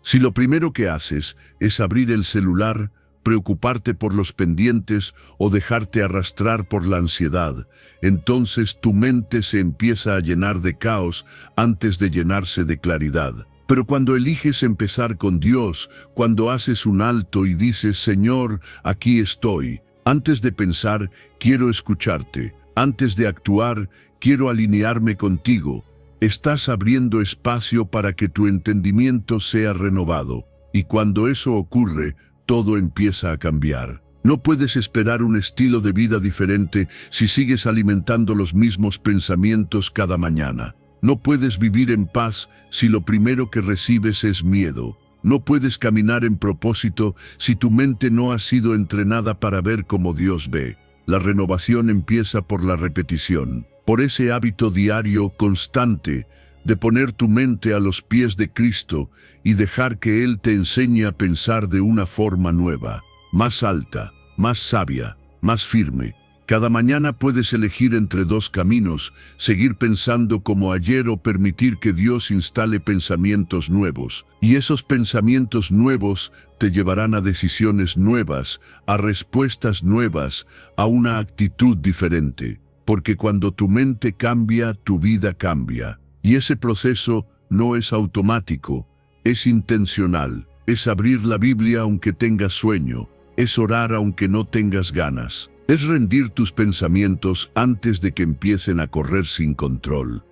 Si lo primero que haces es abrir el celular, preocuparte por los pendientes o dejarte arrastrar por la ansiedad, entonces tu mente se empieza a llenar de caos antes de llenarse de claridad. Pero cuando eliges empezar con Dios, cuando haces un alto y dices, Señor, aquí estoy, antes de pensar, quiero escucharte, antes de actuar, quiero alinearme contigo, estás abriendo espacio para que tu entendimiento sea renovado. Y cuando eso ocurre, todo empieza a cambiar. No puedes esperar un estilo de vida diferente si sigues alimentando los mismos pensamientos cada mañana. No puedes vivir en paz si lo primero que recibes es miedo. No puedes caminar en propósito si tu mente no ha sido entrenada para ver como Dios ve. La renovación empieza por la repetición, por ese hábito diario constante de poner tu mente a los pies de Cristo y dejar que Él te enseñe a pensar de una forma nueva, más alta, más sabia, más firme. Cada mañana puedes elegir entre dos caminos, seguir pensando como ayer o permitir que Dios instale pensamientos nuevos. Y esos pensamientos nuevos te llevarán a decisiones nuevas, a respuestas nuevas, a una actitud diferente. Porque cuando tu mente cambia, tu vida cambia. Y ese proceso no es automático, es intencional. Es abrir la Biblia aunque tengas sueño, es orar aunque no tengas ganas. Es rendir tus pensamientos antes de que empiecen a correr sin control.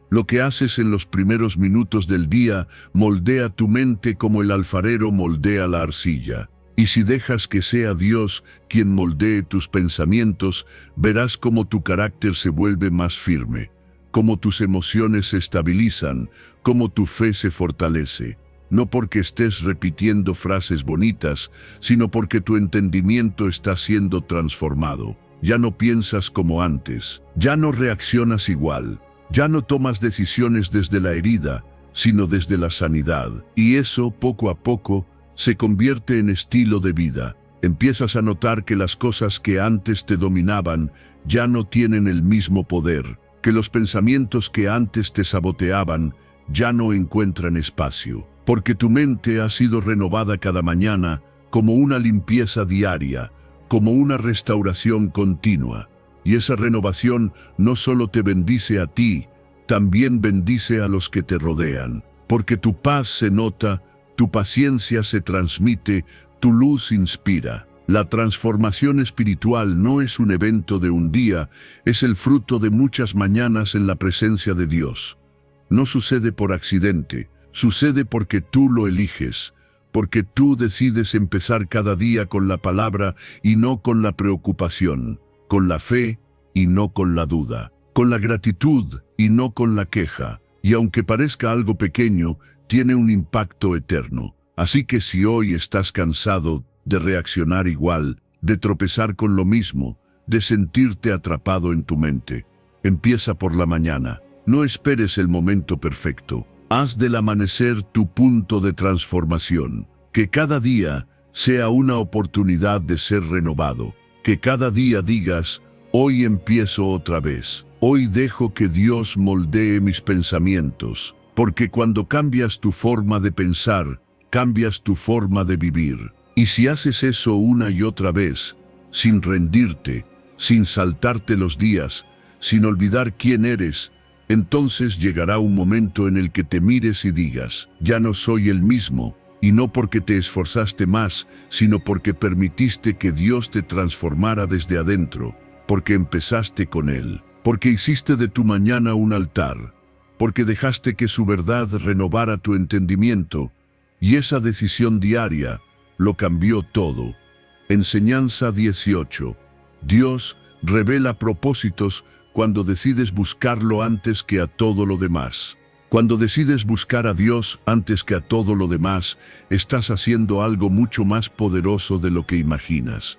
Lo que haces en los primeros minutos del día moldea tu mente como el alfarero moldea la arcilla. Y si dejas que sea Dios quien moldee tus pensamientos, verás cómo tu carácter se vuelve más firme, cómo tus emociones se estabilizan, cómo tu fe se fortalece. No porque estés repitiendo frases bonitas, sino porque tu entendimiento está siendo transformado. Ya no piensas como antes, ya no reaccionas igual, ya no tomas decisiones desde la herida, sino desde la sanidad. Y eso, poco a poco, se convierte en estilo de vida. Empiezas a notar que las cosas que antes te dominaban ya no tienen el mismo poder, que los pensamientos que antes te saboteaban ya no encuentran espacio. Porque tu mente ha sido renovada cada mañana como una limpieza diaria, como una restauración continua. Y esa renovación no solo te bendice a ti, también bendice a los que te rodean. Porque tu paz se nota, tu paciencia se transmite, tu luz inspira. La transformación espiritual no es un evento de un día, es el fruto de muchas mañanas en la presencia de Dios. No sucede por accidente. Sucede porque tú lo eliges, porque tú decides empezar cada día con la palabra y no con la preocupación, con la fe y no con la duda, con la gratitud y no con la queja. Y aunque parezca algo pequeño, tiene un impacto eterno. Así que si hoy estás cansado de reaccionar igual, de tropezar con lo mismo, de sentirte atrapado en tu mente. Empieza por la mañana. No esperes el momento perfecto. Haz del amanecer tu punto de transformación. Que cada día sea una oportunidad de ser renovado. Que cada día digas, hoy empiezo otra vez. Hoy dejo que Dios moldee mis pensamientos. Porque cuando cambias tu forma de pensar, cambias tu forma de vivir. Y si haces eso una y otra vez, sin rendirte, sin saltarte los días, sin olvidar quién eres, entonces llegará un momento en el que te mires y digas, ya no soy el mismo, y no porque te esforzaste más, sino porque permitiste que Dios te transformara desde adentro, porque empezaste con Él, porque hiciste de tu mañana un altar, porque dejaste que su verdad renovara tu entendimiento, y esa decisión diaria lo cambió todo. Enseñanza 18. Dios revela propósitos cuando decides buscarlo antes que a todo lo demás. Cuando decides buscar a Dios antes que a todo lo demás, estás haciendo algo mucho más poderoso de lo que imaginas.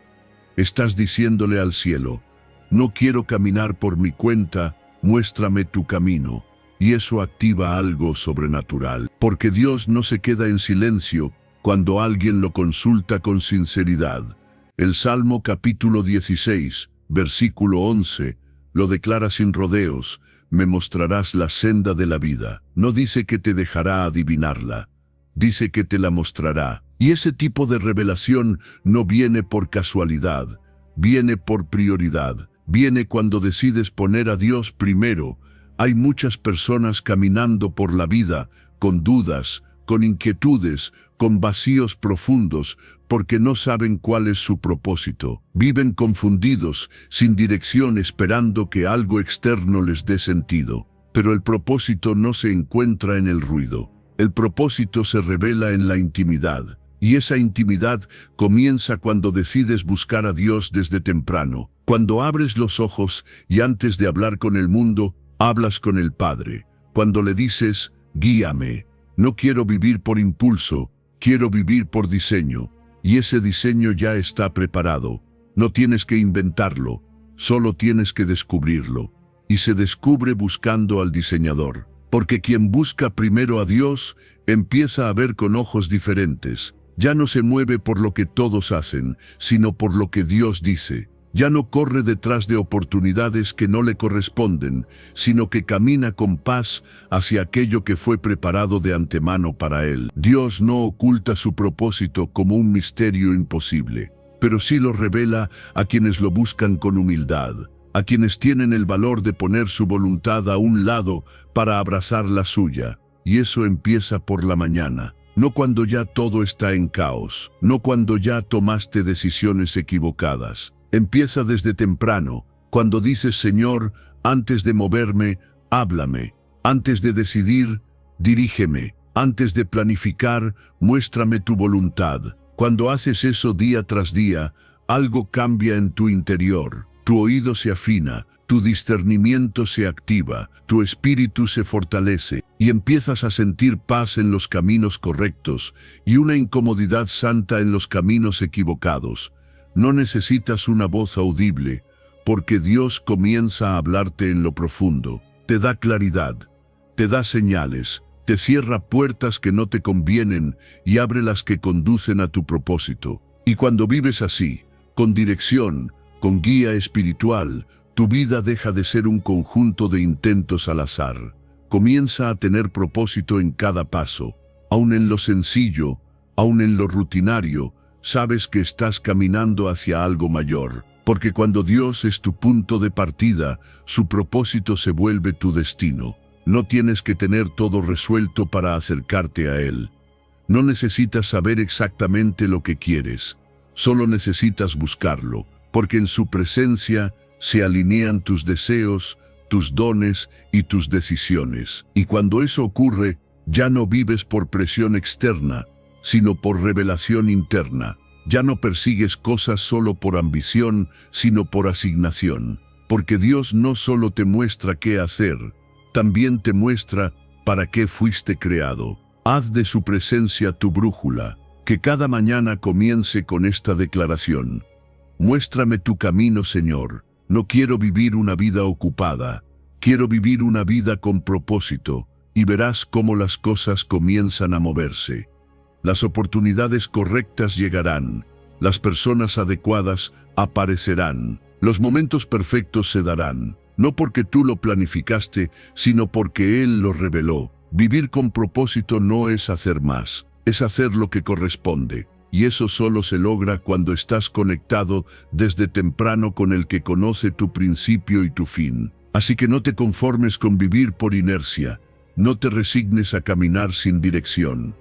Estás diciéndole al cielo, no quiero caminar por mi cuenta, muéstrame tu camino. Y eso activa algo sobrenatural, porque Dios no se queda en silencio cuando alguien lo consulta con sinceridad. El Salmo capítulo 16, versículo 11, lo declara sin rodeos, me mostrarás la senda de la vida. No dice que te dejará adivinarla, dice que te la mostrará. Y ese tipo de revelación no viene por casualidad, viene por prioridad, viene cuando decides poner a Dios primero. Hay muchas personas caminando por la vida con dudas, con inquietudes, con vacíos profundos, porque no saben cuál es su propósito. Viven confundidos, sin dirección, esperando que algo externo les dé sentido. Pero el propósito no se encuentra en el ruido. El propósito se revela en la intimidad. Y esa intimidad comienza cuando decides buscar a Dios desde temprano. Cuando abres los ojos y antes de hablar con el mundo, hablas con el Padre. Cuando le dices, guíame. No quiero vivir por impulso, quiero vivir por diseño. Y ese diseño ya está preparado. No tienes que inventarlo, solo tienes que descubrirlo. Y se descubre buscando al diseñador. Porque quien busca primero a Dios, empieza a ver con ojos diferentes. Ya no se mueve por lo que todos hacen, sino por lo que Dios dice. Ya no corre detrás de oportunidades que no le corresponden, sino que camina con paz hacia aquello que fue preparado de antemano para él. Dios no oculta su propósito como un misterio imposible, pero sí lo revela a quienes lo buscan con humildad, a quienes tienen el valor de poner su voluntad a un lado para abrazar la suya. Y eso empieza por la mañana. No cuando ya todo está en caos, no cuando ya tomaste decisiones equivocadas. Empieza desde temprano, cuando dices, Señor, antes de moverme, háblame. Antes de decidir, dirígeme. Antes de planificar, muéstrame tu voluntad. Cuando haces eso día tras día, algo cambia en tu interior. Tu oído se afina, tu discernimiento se activa, tu espíritu se fortalece y empiezas a sentir paz en los caminos correctos y una incomodidad santa en los caminos equivocados. No necesitas una voz audible, porque Dios comienza a hablarte en lo profundo. Te da claridad, te da señales, te cierra puertas que no te convienen y abre las que conducen a tu propósito. Y cuando vives así, con dirección, con guía espiritual, tu vida deja de ser un conjunto de intentos al azar. Comienza a tener propósito en cada paso. Aun en lo sencillo, aun en lo rutinario, sabes que estás caminando hacia algo mayor. Porque cuando Dios es tu punto de partida, su propósito se vuelve tu destino. No tienes que tener todo resuelto para acercarte a Él. No necesitas saber exactamente lo que quieres. Solo necesitas buscarlo, porque en su presencia se alinean tus deseos, tus dones y tus decisiones. Y cuando eso ocurre, ya no vives por presión externa, sino por revelación interna. Ya no persigues cosas solo por ambición, sino por asignación. Porque Dios no solo te muestra qué hacer, también te muestra para qué fuiste creado. Haz de su presencia tu brújula. Que cada mañana comience con esta declaración. Muéstrame tu camino, Señor. No quiero vivir una vida ocupada. Quiero vivir una vida con propósito, y verás cómo las cosas comienzan a moverse. Las oportunidades correctas llegarán. Las personas adecuadas aparecerán. Los momentos perfectos se darán. No porque tú lo planificaste, sino porque Él lo reveló. Vivir con propósito no es hacer más, es hacer lo que corresponde. Y eso solo se logra cuando estás conectado desde temprano con el que conoce tu principio y tu fin. Así que no te conformes con vivir por inercia. No te resignes a caminar sin dirección.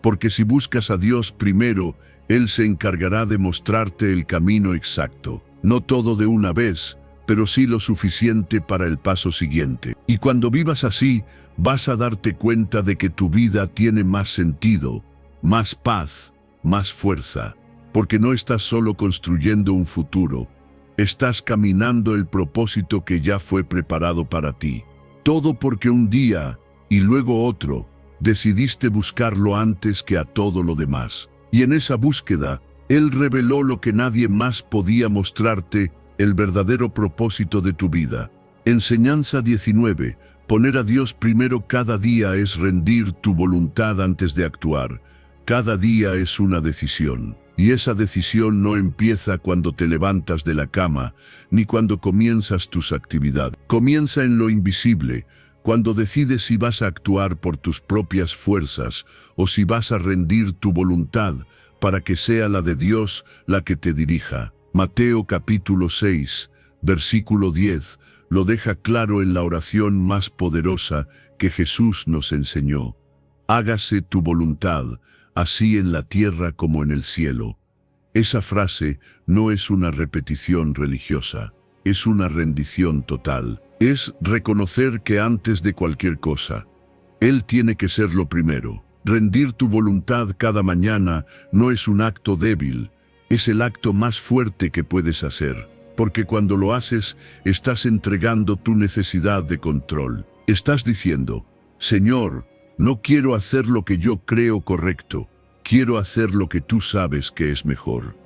Porque si buscas a Dios primero, Él se encargará de mostrarte el camino exacto. No todo de una vez, pero sí lo suficiente para el paso siguiente. Y cuando vivas así, vas a darte cuenta de que tu vida tiene más sentido, más paz, más fuerza. Porque no estás solo construyendo un futuro, estás caminando el propósito que ya fue preparado para ti. Todo porque un día, y luego otro, decidiste buscarlo antes que a todo lo demás. Y en esa búsqueda, Él reveló lo que nadie más podía mostrarte, el verdadero propósito de tu vida. Enseñanza 19. Poner a Dios primero cada día es rendir tu voluntad antes de actuar. Cada día es una decisión. Y esa decisión no empieza cuando te levantas de la cama, ni cuando comienzas tus actividades. Comienza en lo invisible, cuando decides si vas a actuar por tus propias fuerzas o si vas a rendir tu voluntad para que sea la de Dios la que te dirija. Mateo capítulo 6, versículo 10, lo deja claro en la oración más poderosa que Jesús nos enseñó. Hágase tu voluntad, así en la tierra como en el cielo. Esa frase no es una repetición religiosa, es una rendición total. Es reconocer que antes de cualquier cosa, Él tiene que ser lo primero. Rendir tu voluntad cada mañana no es un acto débil, es el acto más fuerte que puedes hacer, porque cuando lo haces, estás entregando tu necesidad de control. Estás diciendo, Señor, no quiero hacer lo que yo creo correcto, quiero hacer lo que tú sabes que es mejor.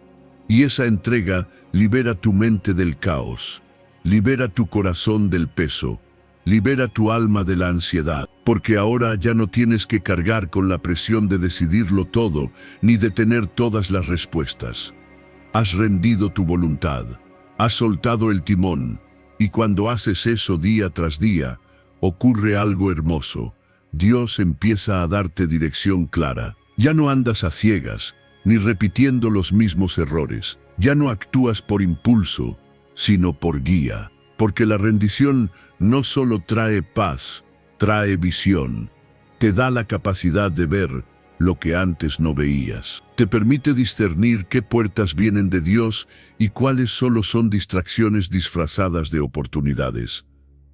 Y esa entrega libera tu mente del caos, libera tu corazón del peso, libera tu alma de la ansiedad, porque ahora ya no tienes que cargar con la presión de decidirlo todo, ni de tener todas las respuestas. Has rendido tu voluntad, has soltado el timón, y cuando haces eso día tras día, ocurre algo hermoso. Dios empieza a darte dirección clara. Ya no andas a ciegas, ni repitiendo los mismos errores. Ya no actúas por impulso, sino por guía. Porque la rendición no solo trae paz, trae visión. Te da la capacidad de ver lo que antes no veías. Te permite discernir qué puertas vienen de Dios y cuáles solo son distracciones disfrazadas de oportunidades.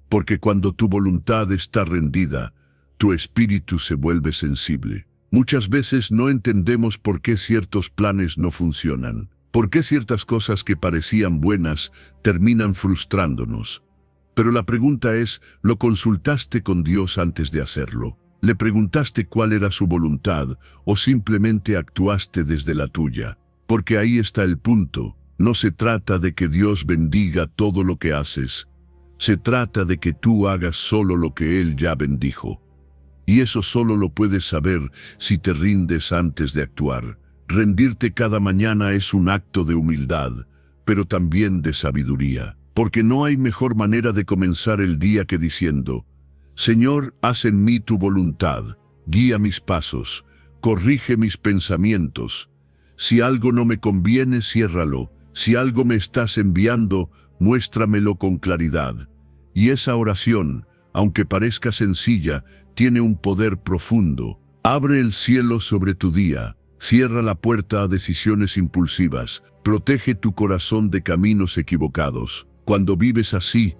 Porque cuando tu voluntad está rendida, tu espíritu se vuelve sensible. Muchas veces no entendemos por qué ciertos planes no funcionan. ¿Por qué ciertas cosas que parecían buenas terminan frustrándonos? Pero la pregunta es, ¿lo consultaste con Dios antes de hacerlo? ¿Le preguntaste cuál era su voluntad o simplemente actuaste desde la tuya? Porque ahí está el punto. No se trata de que Dios bendiga todo lo que haces. Se trata de que tú hagas solo lo que Él ya bendijo. Y eso solo lo puedes saber si te rindes antes de actuar. Rendirte cada mañana es un acto de humildad, pero también de sabiduría. Porque no hay mejor manera de comenzar el día que diciendo, Señor, haz en mí tu voluntad, guía mis pasos, corrige mis pensamientos. Si algo no me conviene, ciérralo. Si algo me estás enviando, muéstramelo con claridad. Y esa oración, aunque parezca sencilla, tiene un poder profundo. Abre el cielo sobre tu día. Cierra la puerta a decisiones impulsivas. Protege tu corazón de caminos equivocados. Cuando vives así,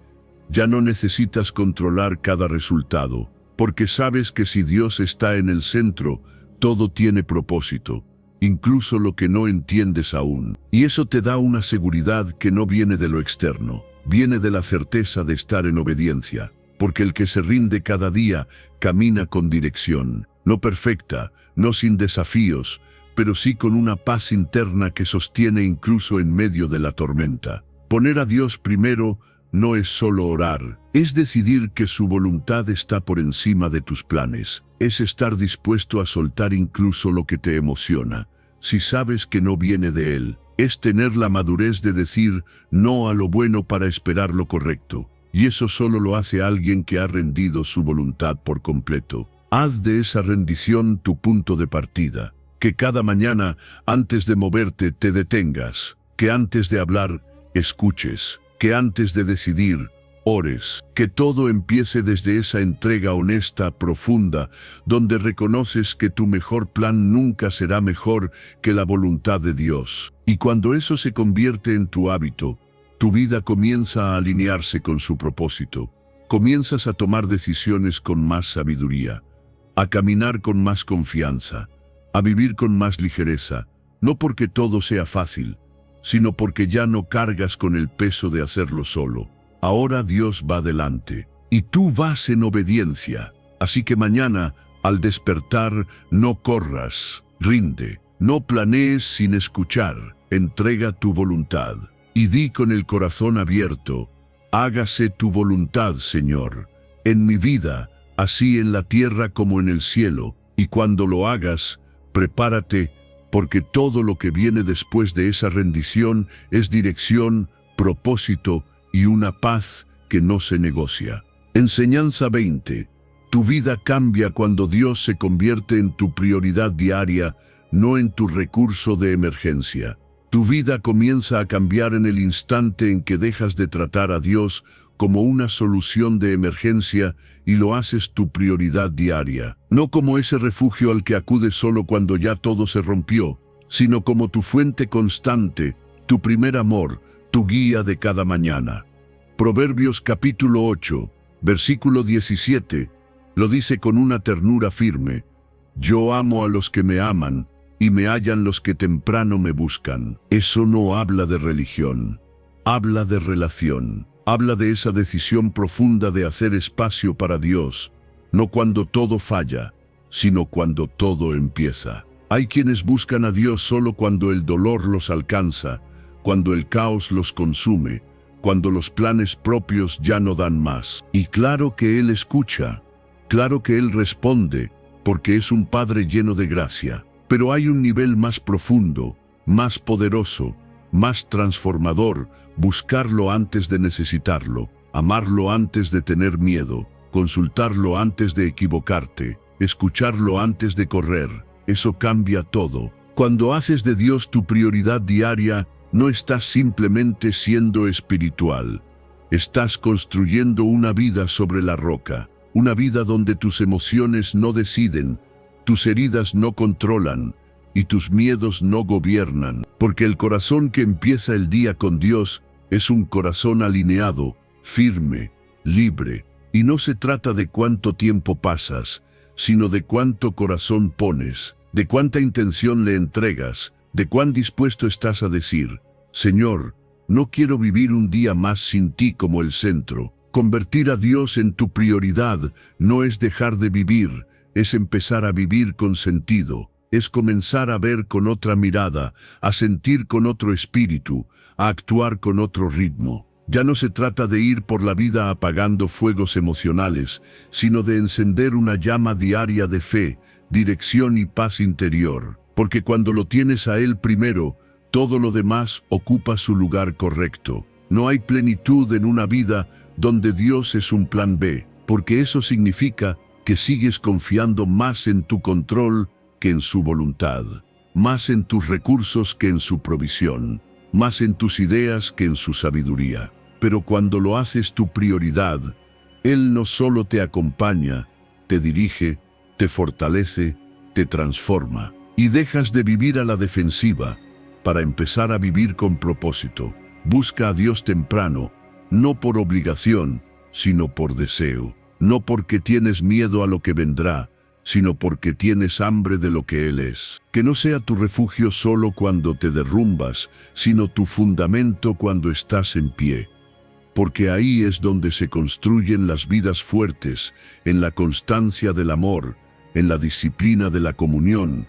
ya no necesitas controlar cada resultado, porque sabes que si Dios está en el centro, todo tiene propósito, incluso lo que no entiendes aún. Y eso te da una seguridad que no viene de lo externo, viene de la certeza de estar en obediencia, porque el que se rinde cada día camina con dirección, no perfecta, no sin desafíos, pero sí con una paz interna que sostiene incluso en medio de la tormenta. Poner a Dios primero no es solo orar, es decidir que su voluntad está por encima de tus planes. Es estar dispuesto a soltar incluso lo que te emociona, si sabes que no viene de Él. Es tener la madurez de decir no a lo bueno para esperar lo correcto. Y eso solo lo hace alguien que ha rendido su voluntad por completo. Haz de esa rendición tu punto de partida. Que cada mañana, antes de moverte, te detengas. Que antes de hablar, escuches. Que antes de decidir, ores. Que todo empiece desde esa entrega honesta, profunda, donde reconoces que tu mejor plan nunca será mejor que la voluntad de Dios. Y cuando eso se convierte en tu hábito, tu vida comienza a alinearse con su propósito. Comienzas a tomar decisiones con más sabiduría, a caminar con más confianza, a vivir con más ligereza, no porque todo sea fácil, sino porque ya no cargas con el peso de hacerlo solo. Ahora Dios va delante, y tú vas en obediencia. Así que mañana, al despertar, no corras, rinde, no planees sin escuchar, entrega tu voluntad. Y di con el corazón abierto, hágase tu voluntad, Señor, en mi vida, así en la tierra como en el cielo. Y cuando lo hagas, prepárate, porque todo lo que viene después de esa rendición es dirección, propósito y una paz que no se negocia. Enseñanza 20. Tu vida cambia cuando Dios se convierte en tu prioridad diaria, no en tu recurso de emergencia. Tu vida comienza a cambiar en el instante en que dejas de tratar a Dios como una solución de emergencia y lo haces tu prioridad diaria. No como ese refugio al que acudes solo cuando ya todo se rompió, sino como tu fuente constante, tu primer amor, tu guía de cada mañana. Proverbios capítulo 8, versículo 17, lo dice con una ternura firme: yo amo a los que me aman, y me hallan los que temprano me buscan. Eso no habla de religión, habla de relación. Habla de esa decisión profunda de hacer espacio para Dios, no cuando todo falla, sino cuando todo empieza. Hay quienes buscan a Dios solo cuando el dolor los alcanza, cuando el caos los consume, cuando los planes propios ya no dan más. Y claro que Él escucha, claro que Él responde, porque es un Padre lleno de gracia. Pero hay un nivel más profundo, más poderoso, más transformador: buscarlo antes de necesitarlo, amarlo antes de tener miedo, consultarlo antes de equivocarte, escucharlo antes de correr. Eso cambia todo. Cuando haces de Dios tu prioridad diaria, no estás simplemente siendo espiritual. Estás construyendo una vida sobre la roca, una vida donde tus emociones no deciden, tus heridas no controlan y tus miedos no gobiernan, porque el corazón que empieza el día con Dios es un corazón alineado, firme, libre. Y no se trata de cuánto tiempo pasas, sino de cuánto corazón pones, de cuánta intención le entregas, de cuán dispuesto estás a decir: Señor, no quiero vivir un día más sin ti como el centro. Convertir a Dios en tu prioridad no es dejar de vivir, es empezar a vivir con sentido, es comenzar a ver con otra mirada, a sentir con otro espíritu, a actuar con otro ritmo. Ya no se trata de ir por la vida apagando fuegos emocionales, sino de encender una llama diaria de fe, dirección y paz interior. Porque cuando lo tienes a Él primero, todo lo demás ocupa su lugar correcto. No hay plenitud en una vida donde Dios es un plan B, porque eso significa que sigues confiando más en tu control que en su voluntad, más en tus recursos que en su provisión, más en tus ideas que en su sabiduría. Pero cuando lo haces tu prioridad, Él no solo te acompaña, te dirige, te fortalece, te transforma. Y dejas de vivir a la defensiva para empezar a vivir con propósito. Busca a Dios temprano, no por obligación, sino por deseo. No porque tienes miedo a lo que vendrá, sino porque tienes hambre de lo que Él es. Que no sea tu refugio solo cuando te derrumbas, sino tu fundamento cuando estás en pie. Porque ahí es donde se construyen las vidas fuertes, en la constancia del amor, en la disciplina de la comunión,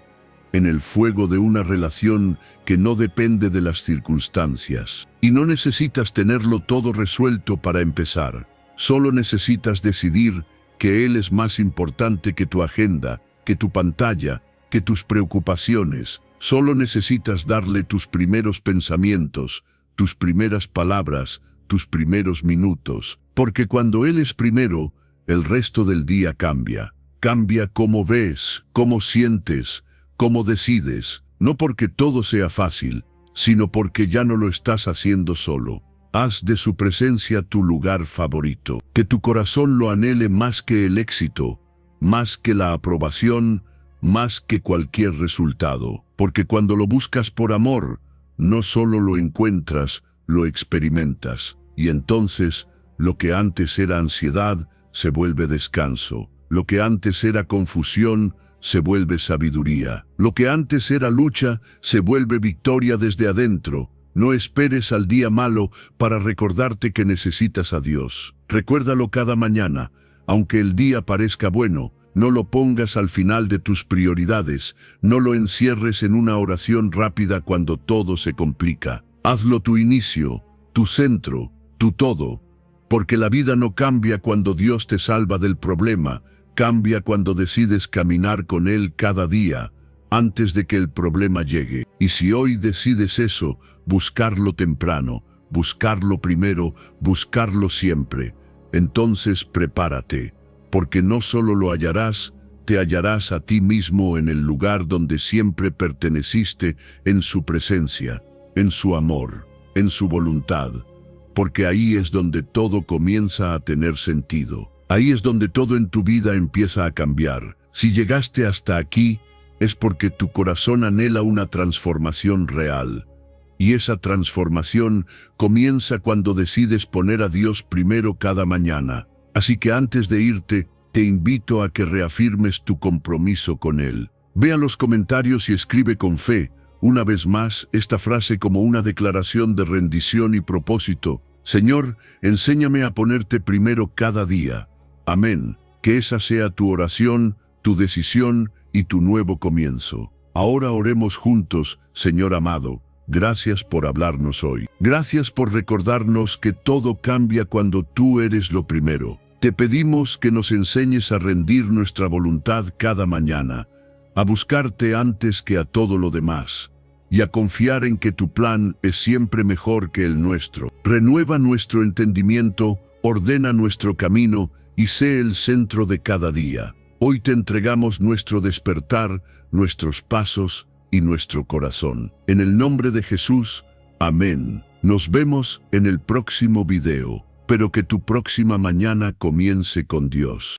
en el fuego de una relación que no depende de las circunstancias. Y no necesitas tenerlo todo resuelto para empezar. Solo necesitas decidir que Él es más importante que tu agenda, que tu pantalla, que tus preocupaciones. Solo necesitas darle tus primeros pensamientos, tus primeras palabras, tus primeros minutos. Porque cuando Él es primero, el resto del día cambia. Cambia cómo ves, cómo sientes, cómo decides. No porque todo sea fácil, sino porque ya no lo estás haciendo solo. Haz de su presencia tu lugar favorito. Que tu corazón lo anhele más que el éxito, más que la aprobación, más que cualquier resultado. Porque cuando lo buscas por amor, no solo lo encuentras, lo experimentas. Y entonces, lo que antes era ansiedad, se vuelve descanso. Lo que antes era confusión, se vuelve sabiduría. Lo que antes era lucha, se vuelve victoria desde adentro. No esperes al día malo para recordarte que necesitas a Dios. Recuérdalo cada mañana, aunque el día parezca bueno. No lo pongas al final de tus prioridades. No lo encierres en una oración rápida cuando todo se complica. Hazlo tu inicio, tu centro, tu todo. Porque la vida no cambia cuando Dios te salva del problema. Cambia cuando decides caminar con Él cada día, antes de que el problema llegue. Y si hoy decides eso, buscarlo temprano, buscarlo primero, buscarlo siempre, entonces prepárate, porque no solo lo hallarás, te hallarás a ti mismo en el lugar donde siempre perteneciste, en su presencia, en su amor, en su voluntad, porque ahí es donde todo comienza a tener sentido. Ahí es donde todo en tu vida empieza a cambiar. Si llegaste hasta aquí, es porque tu corazón anhela una transformación real. Y esa transformación comienza cuando decides poner a Dios primero cada mañana. Así que antes de irte, te invito a que reafirmes tu compromiso con Él. Ve a los comentarios y escribe con fe, una vez más, esta frase como una declaración de rendición y propósito. Señor, enséñame a ponerte primero cada día. Amén. Que esa sea tu oración, tu decisión y tu nuevo comienzo. Ahora oremos juntos, Señor amado. Gracias por hablarnos hoy. Gracias por recordarnos que todo cambia cuando tú eres lo primero. Te pedimos que nos enseñes a rendir nuestra voluntad cada mañana, a buscarte antes que a todo lo demás, y a confiar en que tu plan es siempre mejor que el nuestro. Renueva nuestro entendimiento, ordena nuestro camino, y sé el centro de cada día. Hoy te entregamos nuestro despertar, nuestros pasos y nuestro corazón. En el nombre de Jesús, amén. Nos vemos en el próximo video, pero que tu próxima mañana comience con Dios.